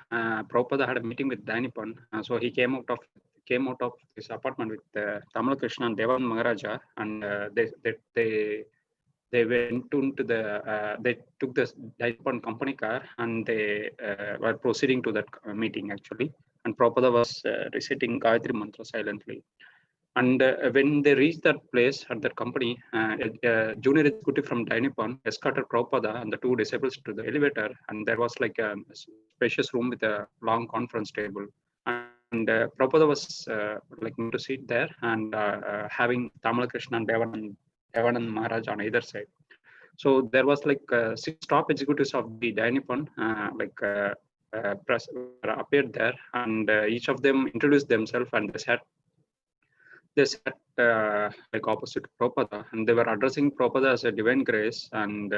Prabhupada had a meeting with Jai Nippon, so he came out of his apartment with Tamil Krishna and Devan Maharaja, and they went into they took the Jai Nippon company car, and they were proceeding to that meeting actually. And Prabhupada was reciting Gayatri Mantra silently. And when they reached that place at that company, a junior executive from Jai Nippon escorted Prabhupada and the two disciples to the elevator, and there was a spacious room with a long conference table. And Prabhupada was meant to sit there, and having Tamil Krishna and Devanand Maharaj on either side. So there was 6 top executives of the Jai Nippon appeared there, and each of them introduced themselves, and they sat opposite Prabhupada, and they were addressing Prabhupada as a divine grace, and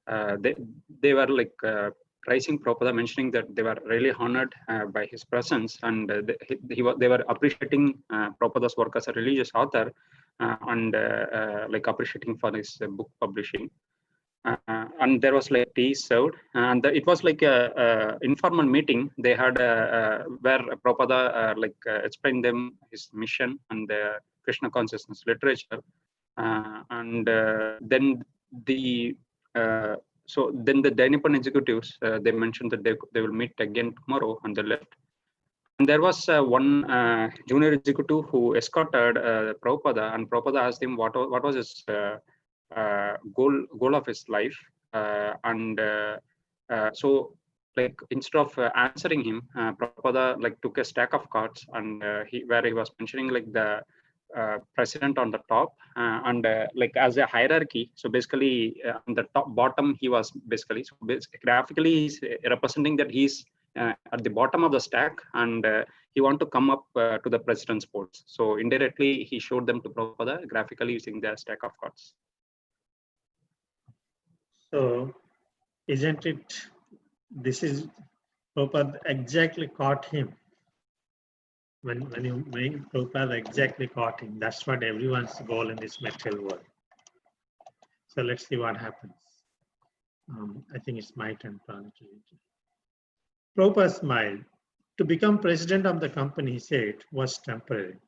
they were praising Prabhupada, mentioning that they were really honored by his presence, and they were appreciating Prabhupada's work as a religious author, and appreciating for his book publishing. And there was tea served, and it was a informal meeting they had where Prabhupada explained them his mission and the Krishna consciousness literature, and then the Jai Nippon executives they mentioned that they will meet again tomorrow, and they left. And there was one junior executive who escorted Prabhupada, and Prabhupada asked him what was his goal of his life, so instead of answering him, Prabhupada took a stack of cards, and where he was mentioning the president on the top, and as a hierarchy. So basically on the bottom he was graphically he's representing that he's at the bottom of the stack, and he want to come up to the president's post. So indirectly he showed them to Prabhupada graphically using the stack of cards. So, isn't it, this is, Prabhupada exactly caught him. When Prabhupada exactly caught him, that's what everyone's goal in this material world. So let's see what happens. I think it's my turn. Prabhupada smiled. To become president of the company, he said, was temporary.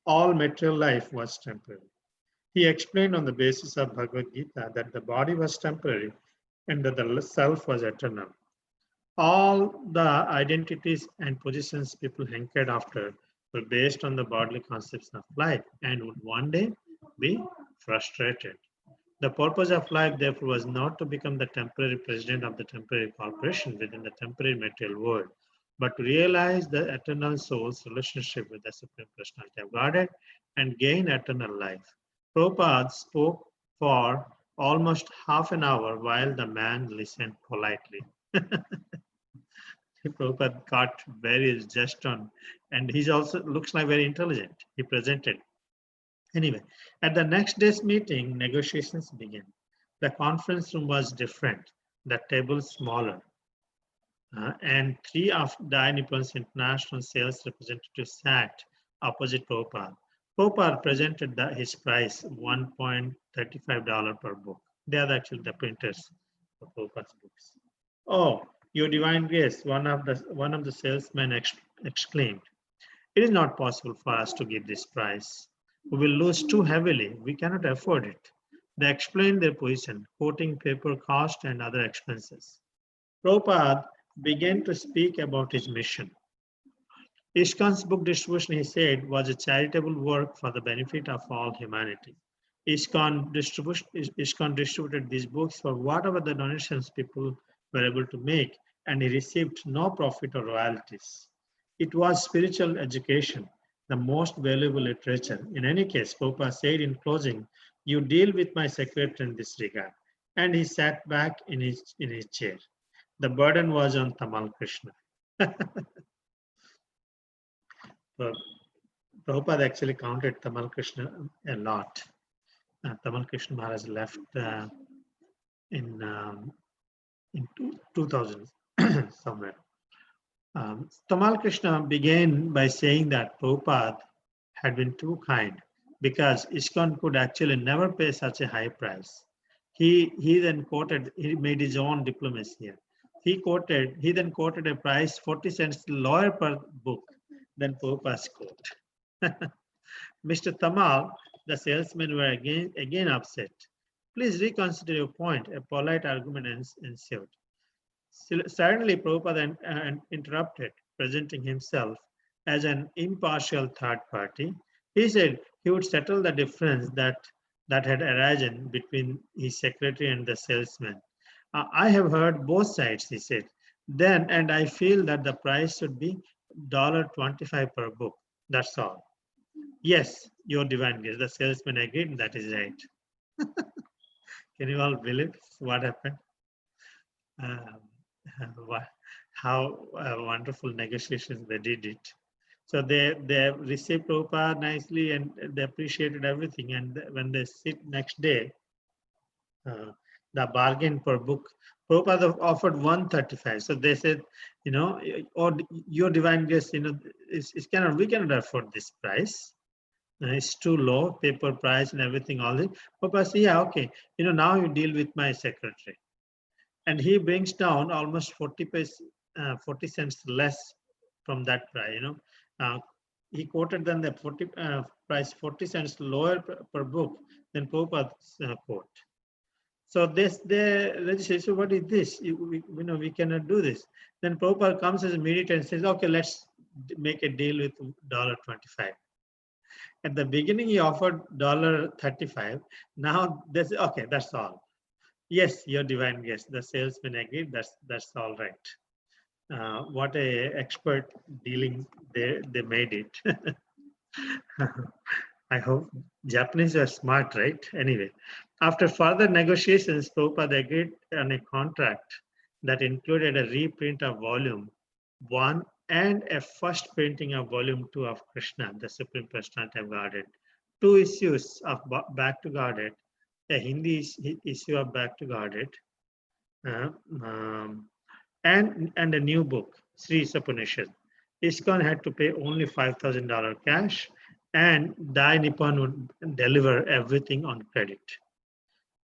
All material life was temporary. He explained on the basis of Bhagavad Gita that the body was temporary and that the self was eternal. All the identities and positions people hankered after were based on the bodily concepts of life and would one day be frustrated. The purpose of life, therefore, was not to become the temporary president of the temporary corporation within the temporary material world, but to realize the eternal soul's relationship with the Supreme Personality of Godhead and gain eternal life. Prabhupada spoke for almost half an hour while the man listened politely. Prabhupada got very just on, and he also looks like very intelligent. He presented. Anyway, at the next day's meeting, negotiations began. The conference room was different, the table smaller, and 3 of Jai Nippon's international sales representatives sat opposite Prabhupada. Prabhupada presented his price, $1.35 per book. They are actually the printers of Prabhupada's books. Oh, your divine grace, one of the salesmen exclaimed. It is not possible for us to give this price. We will lose too heavily. We cannot afford it. They explained their position, quoting paper cost and other expenses. Prabhupada began to speak about his mission. ISKCON's book distribution, he said, was a charitable work for the benefit of all humanity. ISKCON distributed these books for whatever the donations people were able to make, and he received no profit or royalties. It was spiritual education, the most valuable literature. In any case, Prabhupada said in closing, "You deal with my secretary in this regard." And he sat back in his chair. The burden was on Tamal Krishna. Prabhupada actually counted Tamal Krishna a lot. Tamal Krishna Maharaj left in 2000 somewhere. Tamal Krishna began by saying that Prabhupada had been too kind because ISKCON could actually never pay such a high price. He made his own diplomacy here. He then quoted a price 40 cents lower per book than Prabhupada's quote. Mr. Tamal, the salesmen were again upset. "Please reconsider your point." A polite argument ensued. Suddenly, Prabhupada interrupted, presenting himself as an impartial third party. He said he would settle the difference that had arisen between his secretary and the salesman. "I have heard both sides," he said. "Then, and I feel that the price should be $25 per book. That's all." "Yes, your divine grace." The salesman agreed, "That is right." Can you all believe what happened? Um, how wonderful negotiations they did it. So they received Prabhupada nicely and they appreciated everything. And when they sit next day, the bargain per book, Prabhupada offered 135. So they said, or your divine grace, we cannot afford this price. It's too low, paper price and everything, all this. Prabhupada said, "Yeah, okay. Now you deal with my secretary." And he brings down almost 40 cents less from that price. He quoted then the price 40 cents lower per book than Prabhupada's quote. So they say, "So what is this? We cannot do this." Then Prabhupada comes as a mediator and says, "Okay, let's make a deal with $25." At the beginning, he offered $35. Now they say, "Okay, that's all." "Yes, your divine guest." The salesman agreed. That's all right. What a expert dealing they made it. I hope Japanese are smart, right? Anyway, after further negotiations, Prabhupada agreed on a contract that included a reprint of volume 1 and a first printing of volume 2 of Krishna, the Supreme Personality of Godhead. 2 issues of Back to Godhead, a Hindi issue of Back to Godhead, and a new book, Sri Sapunishad. ISKCON had to pay only $5,000 cash, and Dai Nippon would deliver everything on credit.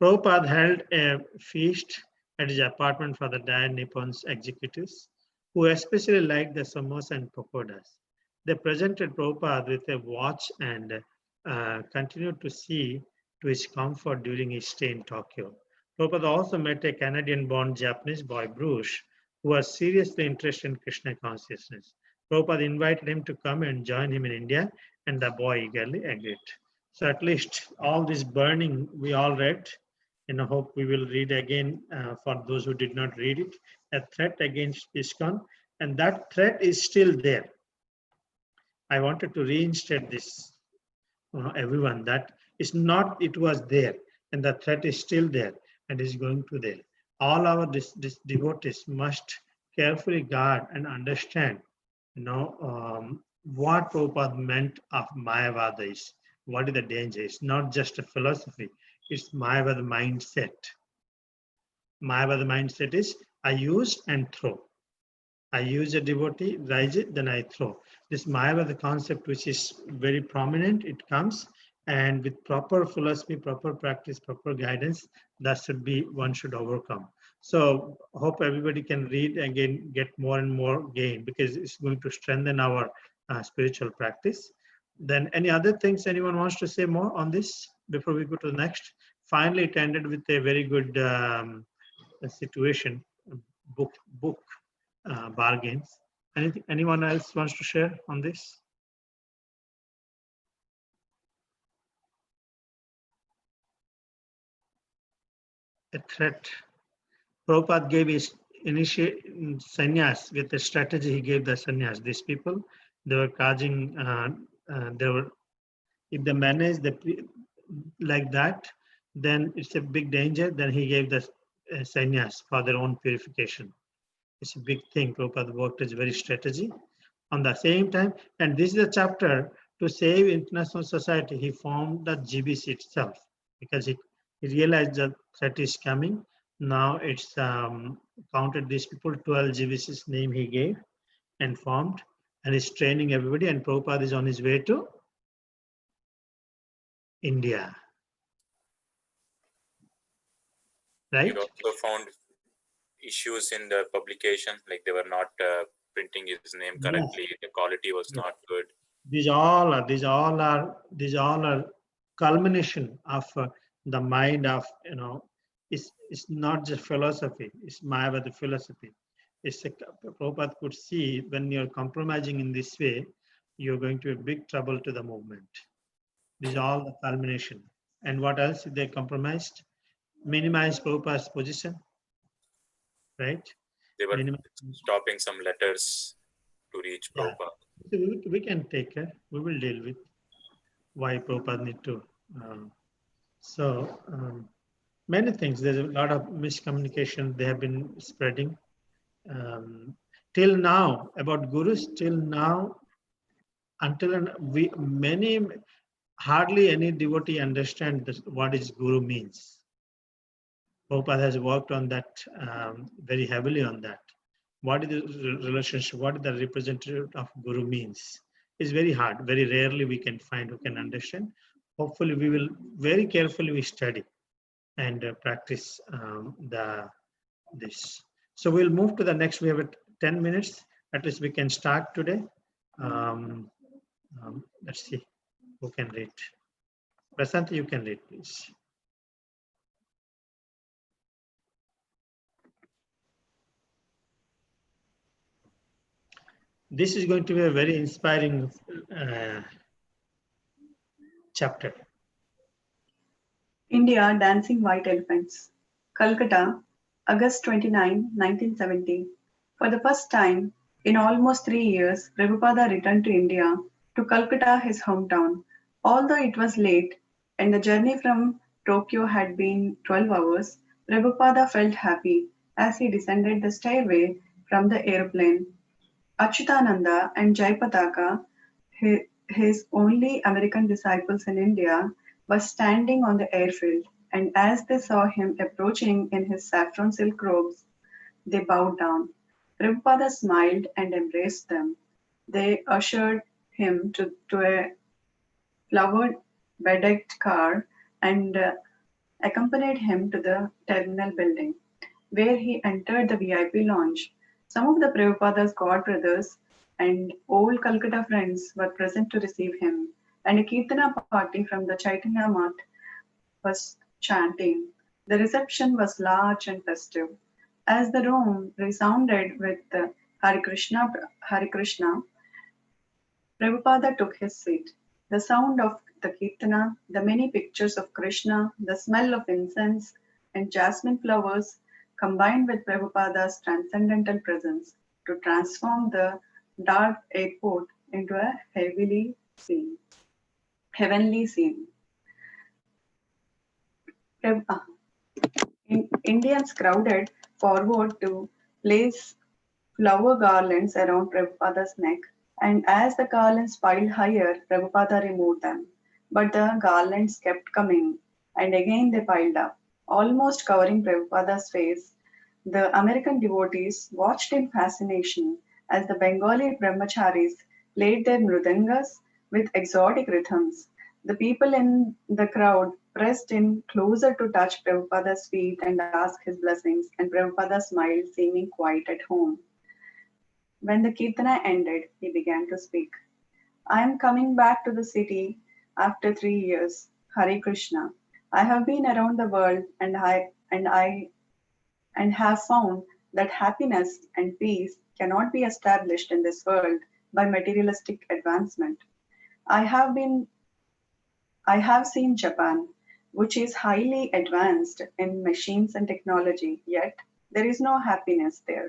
Prabhupada held a feast at his apartment for the Dai Nippon's executives, who especially liked the samosas and pakodas. They presented Prabhupada with a watch and continued to see to his comfort during his stay in Tokyo. Prabhupada also met a Canadian-born Japanese boy, Bruce, who was seriously interested in Krishna consciousness. Prabhupada invited him to come and join him in India, and the boy eagerly agreed. So at least all this burning we all read, and I hope we will read again for those who did not read it, a threat against ISKCON, and that threat is still there. I wanted to reinstate this, everyone, that it's not, it was there, and the threat is still there and is going to there. All our devotees must carefully guard and understand, what Prabhupada meant of Mayavada is. What is the danger? It's not just a philosophy, it's Mayavada mindset. Mayavada mindset is I use and throw. I use a devotee, rise it, then I throw. This Mayavada concept, which is very prominent, it comes, and with proper philosophy, proper practice, proper guidance, one should overcome. So hope everybody can read again, get more and more gain, because it's going to strengthen our spiritual practice. Then any other things anyone wants to say more on this before we go to the next? Finally, it ended with a very good situation, book bargains. Anyone else wants to share on this? a threat. Prabhupada gave his sannyas with the strategy he gave the sannyas. These people, they were causing, if they manage like that, then it's a big danger. Then he gave the sannyas for their own purification. It's a big thing. Prabhupada worked as very strategy. On the same time, and this is a chapter to save international society. He formed the GBC itself because he realized that threat is coming. Now it's counted these people, 12 GBC's name he gave and formed, and is training everybody. And Prabhupada is on his way to India. Right? He also found issues in the publication, like they were not printing his name correctly. Yes. The quality was not good. These all are culmination of the mind of, it's not just philosophy, it's Mayavada philosophy. It's Prabhupada could see when you're compromising in this way, you're going to be big trouble to the movement. These are all the culmination. And what else they compromised? Minimize Prabhupada's position, right? They were stopping some letters to reach Prabhupada. So we can take care. We will deal with why Prabhupada need to. Many things. There's a lot of miscommunication they have been spreading. Till now, about gurus, till now, hardly any devotee understand what is guru means. Prabhupada has worked on that very heavily on that. What is the relationship? What is the representative of guru means? It's very hard. Very rarely we can find who can understand. Hopefully, we will very carefully we study and practice this. So we'll move to the next. We have 10 minutes. At least we can start today. Let's see who can read. Prasanthi, you can read, please. This is going to be a very inspiring chapter. India Dancing White Elephants. Calcutta, August 29, 1970. For the first time in almost 3 years, Prabhupada returned to India, to Calcutta, his hometown. Although it was late and the journey from Tokyo had been 12 hours, Prabhupada felt happy as he descended the stairway from the airplane. Achyutananda and Jayapataka, his only American disciples in India, were standing on the airfield, and as they saw him approaching in his saffron silk robes, they bowed down. Prabhupada smiled and embraced them. They ushered him to a flower-bedecked car and accompanied him to the terminal building, where he entered the VIP lounge. Some of the Prabhupada's godbrothers and old Calcutta friends were present to receive him, and a Kirtana party from the Chaitanya Math was chanting. The reception was large and festive. As the room resounded with Hare Krishna, Hare Krishna, Prabhupada took his seat. The sound of the Kirtana, the many pictures of Krishna, the smell of incense and jasmine flowers combined with Prabhupada's transcendental presence to transform the dark airport into a heavenly scene. Indians crowded forward to place flower garlands around Prabhupada's neck, and as the garlands piled higher, Prabhupada removed them. But the garlands kept coming, and again they piled up, almost covering Prabhupada's face. The American devotees watched in fascination as the Bengali brahmacharis played their mrudangas with exotic rhythms. The people in the crowd pressed in closer to touch Prabhupada's feet and ask his blessings, and Prabhupada smiled, seeming quite at home. When the Kirtana ended, he began to speak. I am coming back to the city after 3 years. Hare Krishna. I have been around the world and have found that happiness and peace cannot be established in this world by materialistic advancement. I have seen Japan, which is highly advanced in machines and technology, yet there is no happiness there.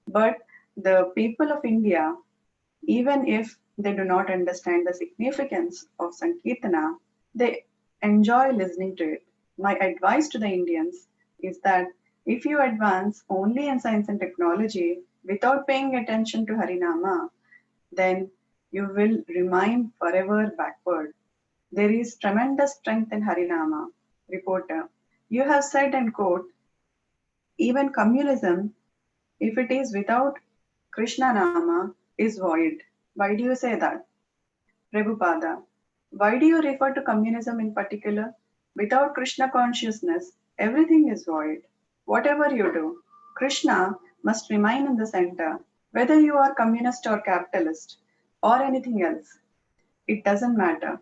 But the people of India, even if they do not understand the significance of Sankirtana, they enjoy listening to it. My advice to the Indians is that if you advance only in science and technology without paying attention to Harinama, then you will remain forever backward. There is tremendous strength in Harinama. Reporter, you have said and quote, even communism, if it is without Krishna Nama, is void. Why do you say that? Prabhupada, why do you refer to communism in particular? Without Krishna consciousness, everything is void. Whatever you do, Krishna must remain in the center, whether you are communist or capitalist or anything else. It doesn't matter.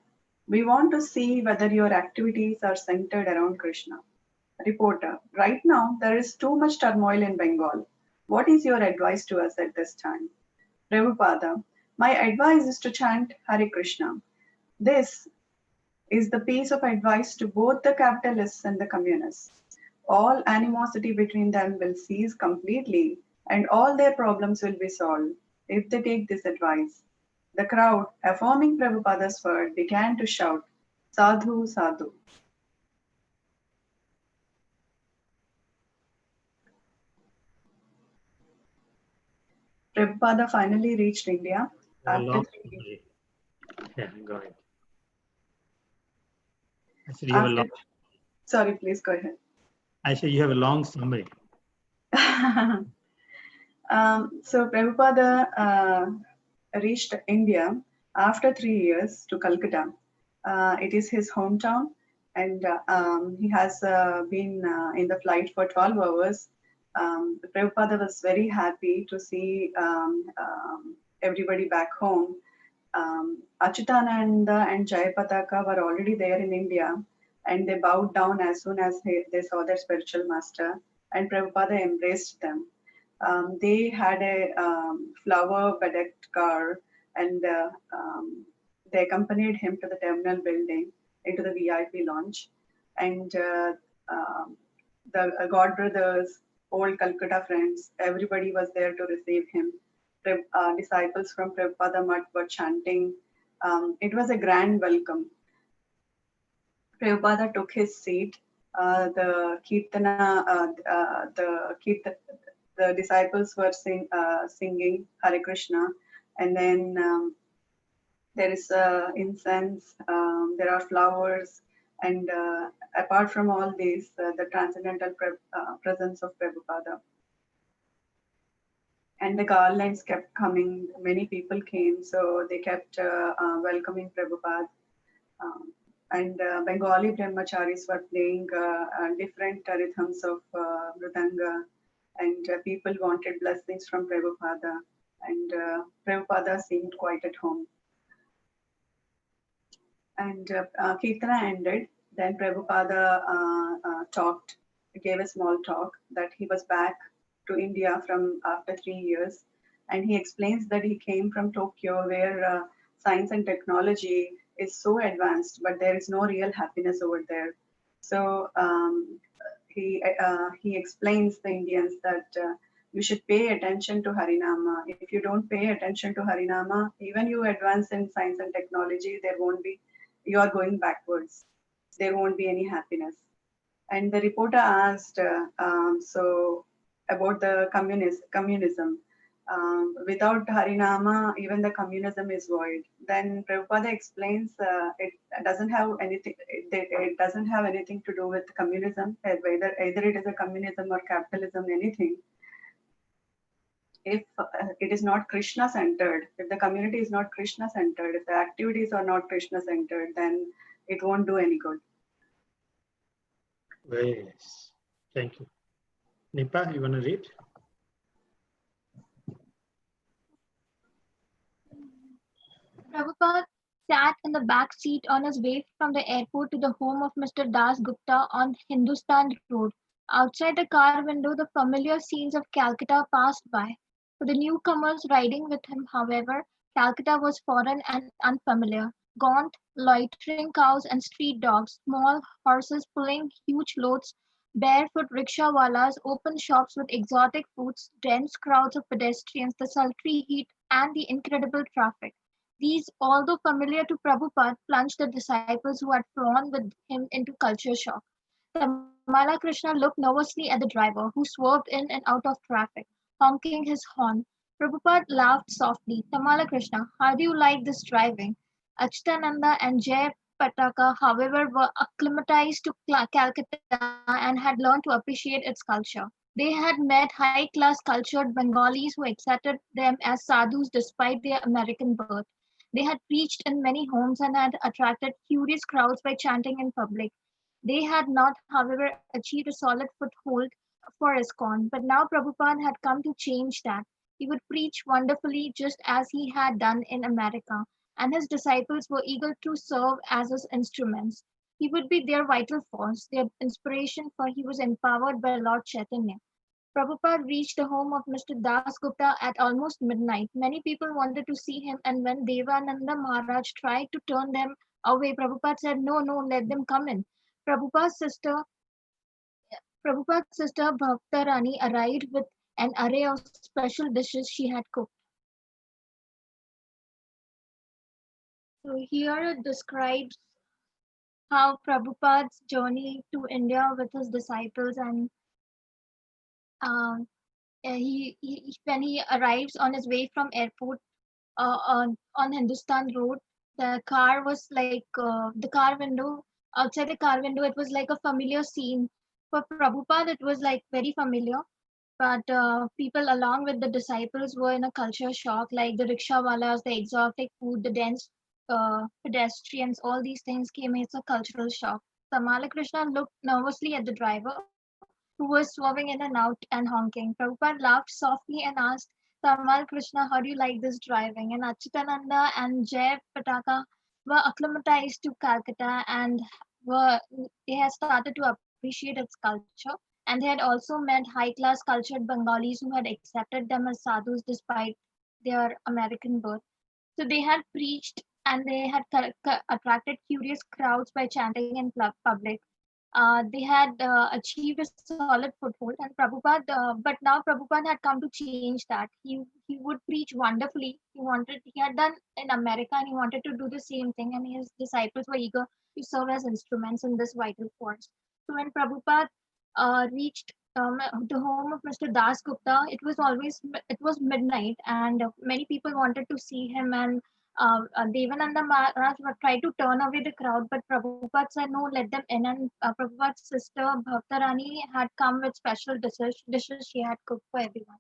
We want to see whether your activities are centered around Krishna. Reporter, right now there is too much turmoil in Bengal. What is your advice to us at this time? Prabhupada, my advice is to chant Hare Krishna. This is the piece of advice to both the capitalists and the communists. All animosity between them will cease completely and all their problems will be solved if they take this advice. The crowd, affirming Prabhupada's word, began to shout, Sadhu, Sadhu. Prabhupada finally reached India after 3 years. Yeah, go ahead. I said you have a long, Sorry, please go ahead. I said you have a long summary. So Prabhupada reached India after 3 years to Calcutta. It is his hometown, and he has been in the flight for 12 hours. Prabhupada was very happy to see everybody back home. Achyutananda and Jayapataka were already there in India, and they bowed down as soon as they saw their spiritual master, and Prabhupada embraced them. They had a flower bedecked car, and they accompanied him to the terminal building into the VIP lounge. And the God brothers, old Calcutta friends, everybody was there to receive him. Disciples from Prabhupada Mutt were chanting. It was a grand welcome. Prabhupada took his seat. The disciples were singing Hare Krishna, and then there is incense, there are flowers, and apart from all these, the transcendental presence of Prabhupada. And the garlands kept coming, many people came, so they kept welcoming Prabhupada. And Bengali brahmacharis were playing different rhythms of mridanga, and people wanted blessings from Prabhupada, and Prabhupada seemed quite at home. And Kirtana ended, then Prabhupada gave a small talk that he was back to India from after 3 years, and he explains that he came from Tokyo where science and technology is so advanced, but there is no real happiness over there. So he explains the Indians that you should pay attention to Harinama. If you don't pay attention to Harinama, even you advance in science and technology, you are going backwards. There won't be any happiness. And the reporter asked, so about the communism. Without Harinama, even the communism is void. Then Prabhupada explains it doesn't have anything. It doesn't have anything to do with communism. Either it is a communism or capitalism, anything. If it is not Krishna centered, if the community is not Krishna centered, if the activities are not Krishna centered, then it won't do any good. Very nice. Thank you. Nipa, you want to read? Prabhupada sat in the back seat on his way from the airport to the home of Mr. Das Gupta on Hindustan Road. Outside the car window, the familiar scenes of Calcutta passed by. For the newcomers riding with him, however, Calcutta was foreign and unfamiliar. Gaunt, loitering cows and street dogs, small horses pulling huge loads, barefoot rickshaw-wallas, open shops with exotic foods, dense crowds of pedestrians, the sultry heat, and the incredible traffic. These, although familiar to Prabhupada, plunged the disciples who had flown with him into culture shock. Tamala Krishna looked nervously at the driver, who swerved in and out of traffic, honking his horn. Prabhupada laughed softly. Tamala Krishna, how do you like this driving? Achyutananda and Jay Pataka, however, were acclimatized to Calcutta and had learned to appreciate its culture. They had met high-class cultured Bengalis who accepted them as sadhus despite their American birth. They had preached in many homes and had attracted curious crowds by chanting in public. They had not, however, achieved a solid foothold for ISKCON, but now Prabhupada had come to change that. He would preach wonderfully just as he had done in America, and his disciples were eager to serve as his instruments. He would be their vital force, their inspiration, for he was empowered by Lord Chaitanya. Prabhupada reached the home of Mr. Das Gupta at almost midnight. Many people wanted to see him, and when Devananda Maharaj tried to turn them away, Prabhupada said, "No, no, let them come in." Prabhupada's sister, Prabhupada's sister Bhakta Rani arrived with an array of special dishes she had cooked. So here it describes how Prabhupada's journey to India with his disciples, and um, when he arrives on his way from airport on Hindustan Road, the car was like the car window outside the car window. It was like a familiar scene for Prabhupada. It was like very familiar, but people along with the disciples were in a culture shock, like the rickshawalas, the exotic food, the dense pedestrians. All these things came as a cultural shock. Tamala Krishna looked nervously at the driver, who was swerving in and out and honking. Prabhupada laughed softly and asked, Tamal Krishna, how do you like this driving? And Achyutananda and Jay Pataka were acclimatized to Calcutta and were they had started to appreciate its culture. And they had also met high-class cultured Bengalis who had accepted them as sadhus despite their American birth. So they had preached and they had attracted curious crowds by chanting in public. They had achieved a solid foothold, and Prabhupada, but now Prabhupada had come to change that. He would preach wonderfully. He had done in America, and he wanted to do the same thing. And his disciples were eager to serve as instruments in this vital force. So when Prabhupada reached the home of Mr. Das Gupta, it was midnight, and many people wanted to see him. And Devananda Maharaj tried to turn away the crowd, but Prabhupada said, no, let them in. And Prabhupada's sister Bhakta Rani had come with special dishes she had cooked for everyone.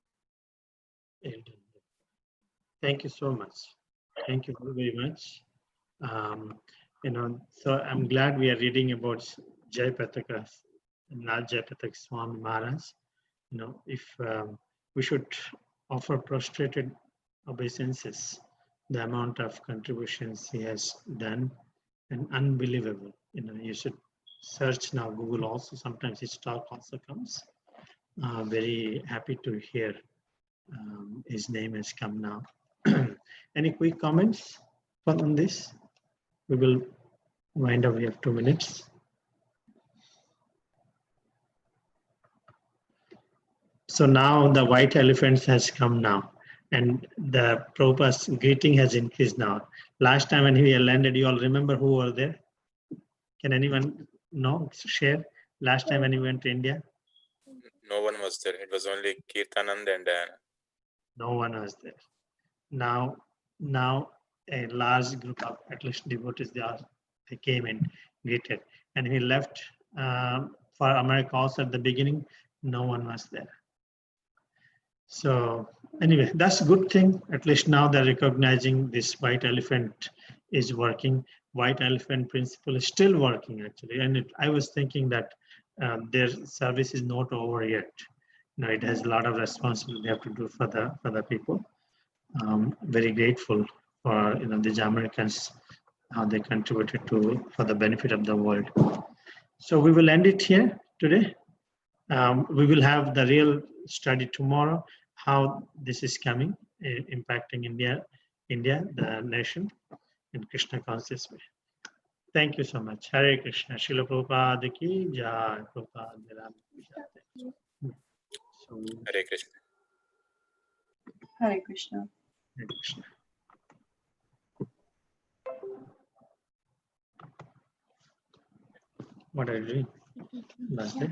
Thank you so much. Thank you very much. So I'm glad we are reading about Jai Pataka, Lal Jai Pataka Swami Maharaj. If we should offer prostrated obeisances, the amount of contributions he has done, and unbelievable. You should search now Google also. Sometimes his talk also comes. Very happy to hear his name has come now. Any quick comments on this? We will wind up. We have 2 minutes. So now the white elephants has come now, and the Prabhupada's greeting has increased now. Last time when we landed, you all remember who were there? Can anyone share? Last time when we went to India? No one was there. It was only Kirtanand and Diana. No one was there. Now a large group of at least devotees they came and greeted, and he left for America also at the beginning. No one was there. So anyway, that's a good thing. At least now they're recognizing this white elephant is working. White elephant principle is still working actually. And I was thinking that their service is not over yet. It has a lot of responsibility they have to do for the people. Very grateful for these Americans, how they contributed for the benefit of the world. So we will end it here today. We will have the real study tomorrow, how this is coming, impacting India, the nation. in Krishna conscious way. Thank you so much. Hare Krishna. Srila Prabhupada ki jai. Prabhupada Lilamrita. So, Hare Krishna. Hare Krishna. Hare Krishna. What are you doing? That's it.